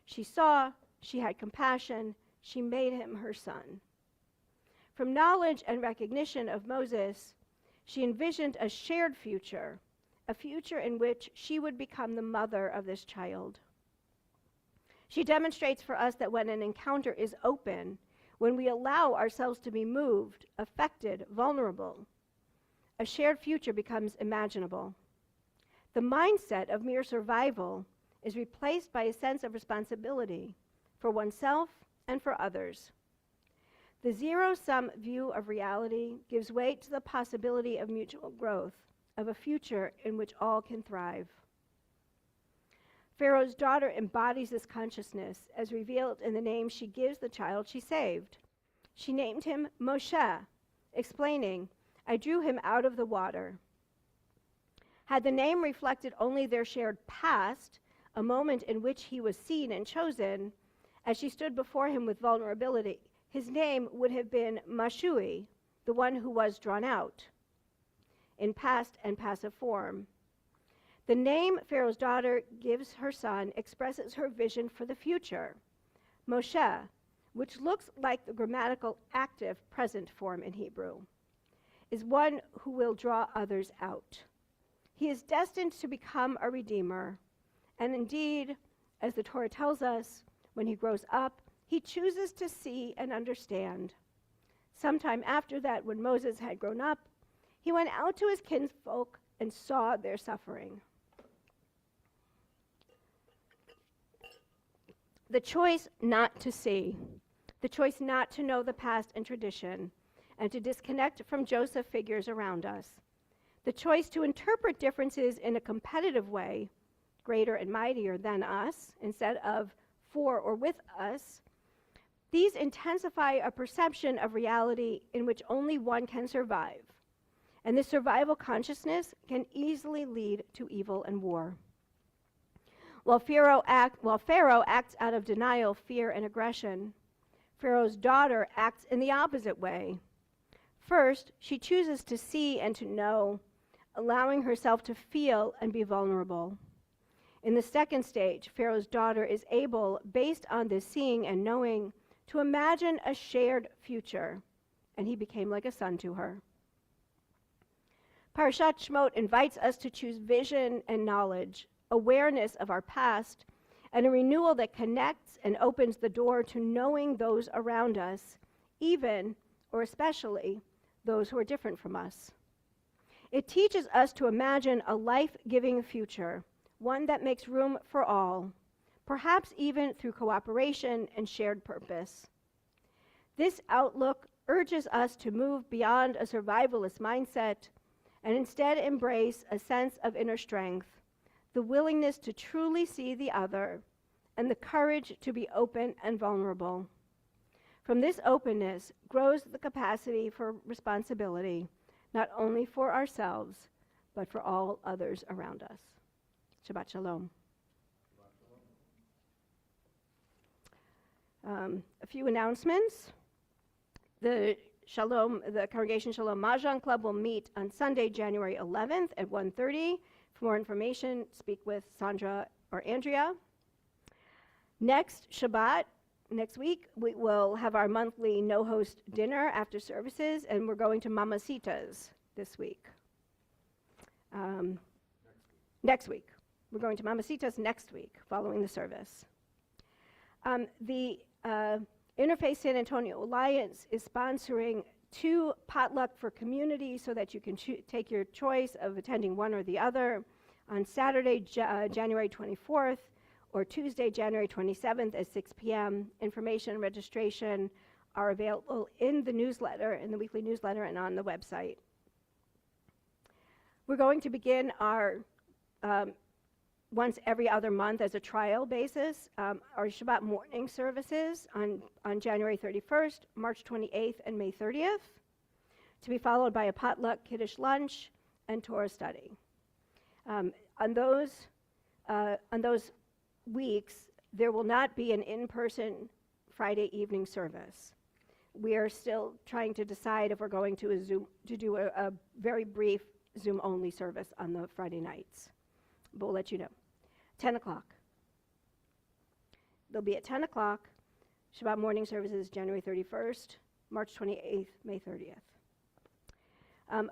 She saw, she had compassion, she made him her son. From knowledge and recognition of Moses, she envisioned a shared future, a future in which she would become the mother of this child. She demonstrates for us that when an encounter is open, when we allow ourselves to be moved, affected, vulnerable, a shared future becomes imaginable. The mindset of mere survival is replaced by a sense of responsibility for oneself and for others. The zero-sum view of reality gives weight to the possibility of mutual growth, of a future in which all can thrive. Pharaoh's daughter embodies this consciousness as revealed in the name she gives the child she saved. She named him Moshe, explaining, "I drew him out of the water." Had the name reflected only their shared past, a moment in which he was seen and chosen, as she stood before him with vulnerability, his name would have been Mashui, the one who was drawn out, in past and passive form. The name Pharaoh's daughter gives her son expresses her vision for the future. Moshe, which looks like the grammatical active present form in Hebrew, is one who will draw others out. He is destined to become a redeemer, and indeed, as the Torah tells us, when he grows up, he chooses to see and understand. Sometime after that, when Moses had grown up, he went out to his kinsfolk and saw their suffering. The choice not to see, the choice not to know the past and tradition, and to disconnect from Joseph figures around us, the choice to interpret differences in a competitive way, greater and mightier than us, instead of for or with us, these intensify a perception of reality in which only one can survive. And this survival consciousness can easily lead to evil and war. While Pharaoh acts out of denial, fear, and aggression, Pharaoh's daughter acts in the opposite way. First, she chooses to see and to know, allowing herself to feel and be vulnerable. In the second stage, Pharaoh's daughter is able, based on this seeing and knowing, to imagine a shared future, and he became like a son to her. Parashat Shemot invites us to choose vision and knowledge, awareness of our past, and a renewal that connects and opens the door to knowing those around us, even, or especially, those who are different from us. It teaches us to imagine a life-giving future, one that makes room for all, perhaps even through cooperation and shared purpose. This outlook urges us to move beyond a survivalist mindset and instead embrace a sense of inner strength, the willingness to truly see the other, and the courage to be open and vulnerable. From this openness grows the capacity for responsibility, not only for ourselves, but for all others around us. Shabbat Shalom. A few announcements. The Congregation Shalom Mahjong Club will meet on Sunday, January 11th at 1:30. For more information, speak with Sandra or Andrea. Next Shabbat, next week, we will have our monthly no-host dinner after services, and we're going to Mamacita's this week. Next week. We're going to Mamacita's next week, following the service. The Interfaith San Antonio Alliance is sponsoring 2 potluck for community so that you can take your choice of attending one or the other on Saturday, January 24th, or Tuesday, January 27th at 6 p.m. Information and registration are available in the newsletter, in the weekly newsletter, and on the website. We're going to begin our once every other month as a trial basis, our Shabbat morning services on January 31st, March 28th, and May 30th, to be followed by a potluck Kiddush lunch and Torah study. On those weeks, there will not be an in-person Friday evening service. We are still trying to decide if we're going to do a very brief Zoom-only service on the Friday nights. But we'll let you know. 10 o'clock. They'll be at 10 o'clock. Shabbat morning services, January 31st, March 28th, May 30th.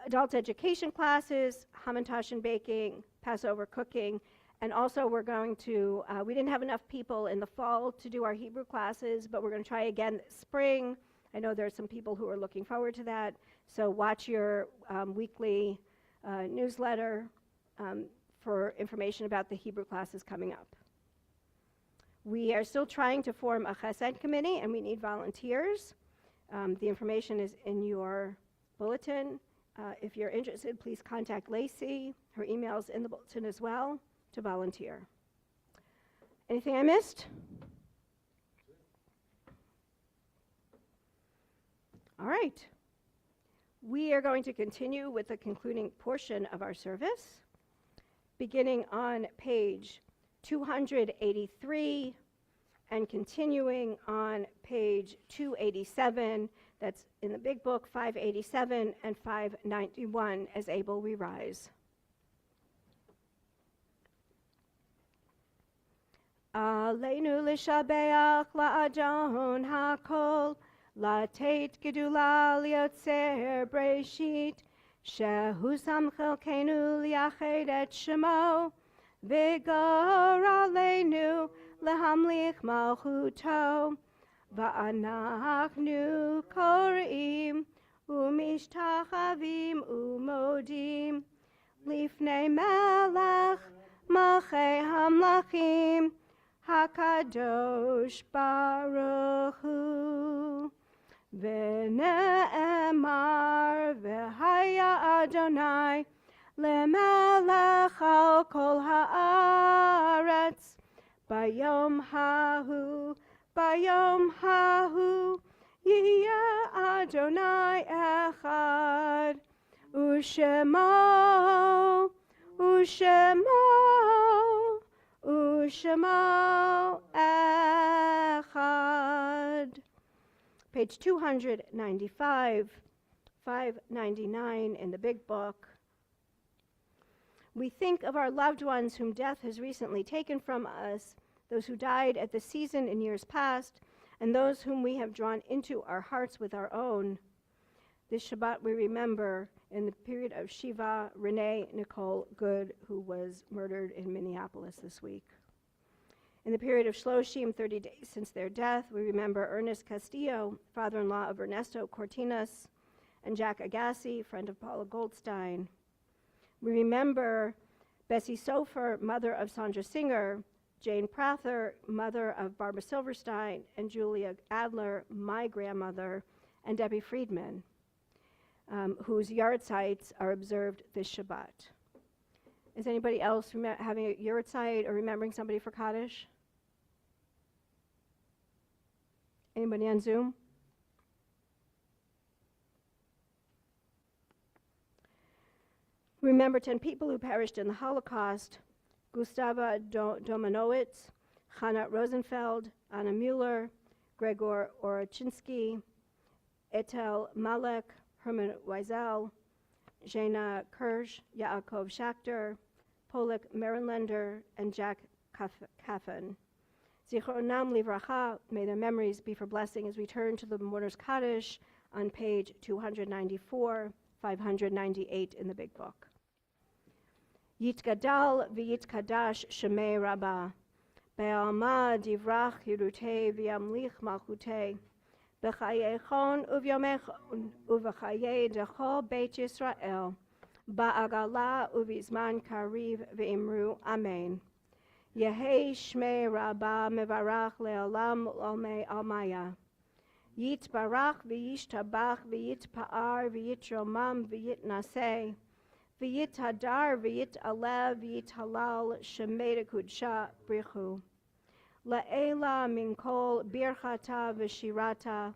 Adult education classes, Hamantash and baking, Passover cooking, and also we're going to, we didn't have enough people in the fall to do our Hebrew classes, but we're going to try again this spring. I know there are some people who are looking forward to that, so watch your weekly newsletter for information about the Hebrew classes coming up. We are still trying to form a Chesed committee, and we need volunteers. The information is in your bulletin. If you're interested, please contact Lacey. Her email's in the bulletin as well to volunteer. Anything I missed? All right. We are going to continue with the concluding portion of our service, beginning on page 283 and continuing on page 287. That's in the big book, 587 and 591, as able we rise. Aleinu l'shabeach la'adon hakol, לתת גדולה ליוצר בראשית, שהוא שם חלקנו לייחד את שמו, וגורלנו להמליך מלכותו, ואנחנו קוראים ומשתחווים ומודים לפני מלך מלכי המלכים, הקדוש ברוך הוא. ונאמר והיה אדוני למלך על כל הארץ, ביום ההוא, ביום ההוא, יהיה אדוני אחד, ושמו, ושמו, ושמו אחד. Page 295, 599 in the big book. We think of our loved ones whom death has recently taken from us, those who died at the season in years past, and those whom we have drawn into our hearts with our own. This Shabbat we remember in the period of Shiva, Renee Nicole Good, who was murdered in Minneapolis this week. In the period of Shloshim, 30 days since their death, we remember Ernest Castillo, father-in-law of Ernesto Cortinas, and Jack Agassi, friend of Paula Goldstein. We remember Bessie Sofer, mother of Sandra Singer, Jane Prather, mother of Barbara Silverstein, and Julia Adler, my grandmother, and Debbie Friedman, whose yard sites are observed this Shabbat. Is anybody else having a yard site or remembering somebody for Kaddish? Anybody on Zoom? Remember 10 people who perished in the Holocaust: Gustava Domanowitz, Hannah Rosenfeld, Anna Mueller, Gregor Orochinsky, Etel Malek, Herman Wiesel, Jana Kirsch, Yaakov Schachter, Polak Marinlander, and Jack Kaffen. Zichronam livracha, may their memories be for blessing as we turn to the Mourner's Kaddish on page 294, 598 in the big book. Yitgadal v'yitkadash shemei Rabbah, be'alma divrach hirutei v'yamlich malchutei, b'chayechon uvyomechon uv'chayei dechol beit Yisrael, ba'agala uvizman kariv v'imru amen. Yehei shmei Rabbah mevarach le'olam olmei almaya. Yitbarach v'yishtabach v'yitpa'ar v'yitromam v'yitnaseh, v'yithadar v'yitalev v'yithalal shemei kudsha brichu. La'ela min kol birchata v'shirata,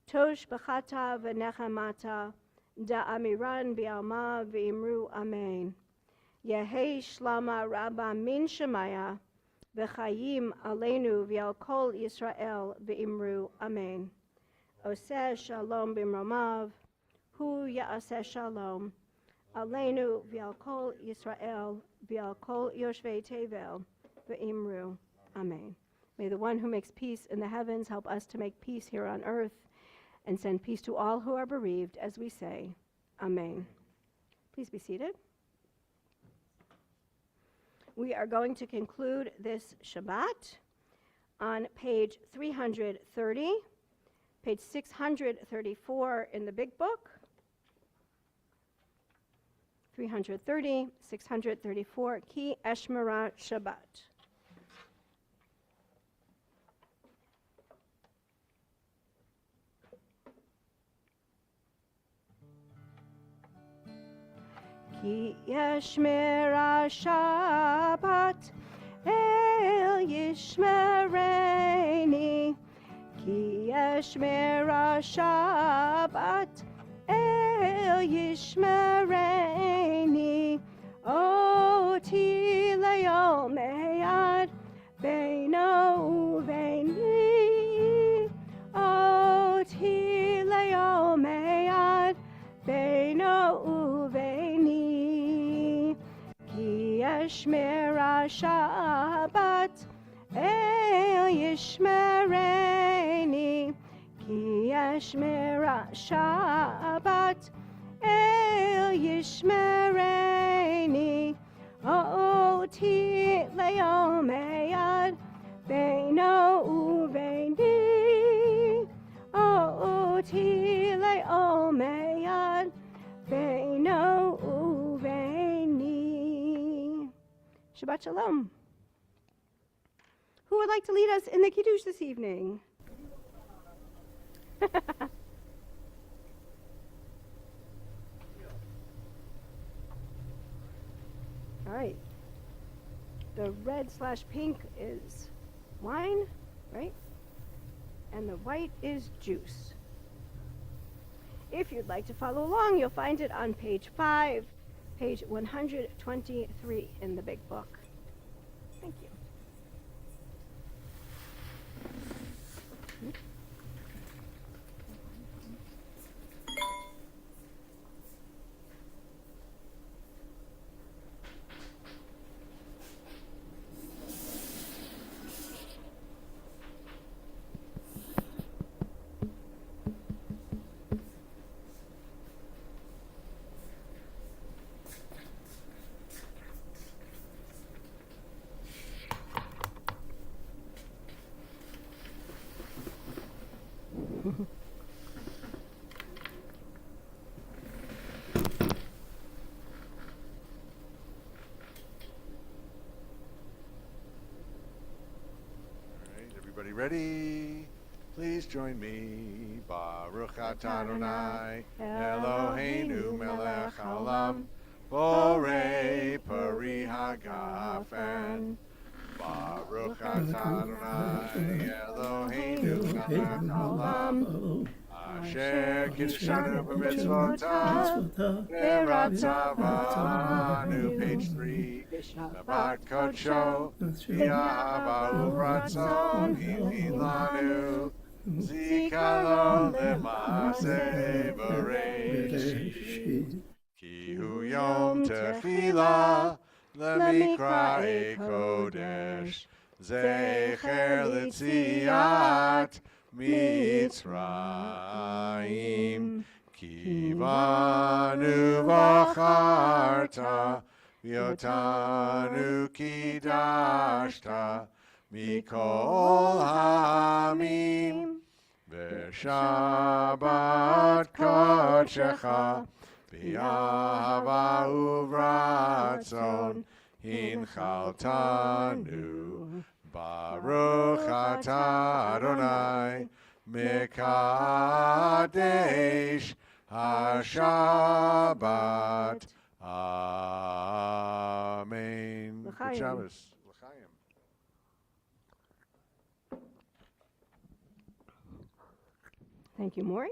tosh b'chata v'nechamata, da'amiran bi'alma v'imru amen. Yehei shlama Rabbah min shemaya, v'chayim aleinu v'al kol Yisrael v'imru amen. Oseh shalom b'mromav, hu ya'aseh shalom, aleinu v'al kol Yisrael v'al kol yoshvei tevel v'imru amen. May the one who makes peace in the heavens help us to make peace here on earth and send peace to all who are bereaved as we say, amen. Please be seated. We are going to conclude this Shabbat on page 330, page 634 in the big book. 330, 634, Ki Eshmera Shabbat. Ki Yeshmera Shabbat El Yishmereni, Ki Yeshmera Shabbat El Yishmereni, Oti Le'ol Meyad Beino Uveini, Oti Le'ol Meyad Beino Uveini, Ki Yeshmera Shabbat El Yishmereni, Ki Yeshmera Shabbat El Yishmereni, Oti Le'ol Meyad Beino Uveini, Oti Le'ol Meyad Beino Uveini. Shabbat Shalom. Who would like to lead us in the Kiddush this evening? right. The red/pink is wine, right? And the white is juice. If you'd like to follow along, you'll find it on page 5, page 123 in the big book. Thank you. Everybody ready? Please join me. Baruch atah Adonai, Eloheinu melech haolam, borei peri hagafen. Baruch atah Adonai, Eloheinu melech haolam, asher kiddushanu b'mitzvotav, v'ratzavanu. Page 3. Shabbat kodsho, v'yahava uvratzon, hilanu, zikaron le'maseh b'reishit. Ki hu yom tefillah, lemikra'ei kodesh, zecher l'tziat Mitzrayim. Ki banu v'charta, V'yotanu kidashta mikol hamim, v'shabbat kodshecha, v'yahava uvratzon, hinchaltanu. Baruch atah Adonai, mekadesh hashabbat. Amen. Good L'chaim. Shabbos. L'chaim. Thank you, Maury.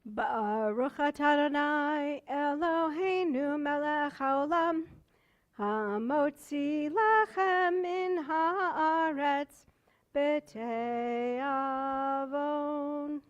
Baruch atah Adonai Eloheinu melech haolam, hamotzi lachem min haaretz b'tei avon.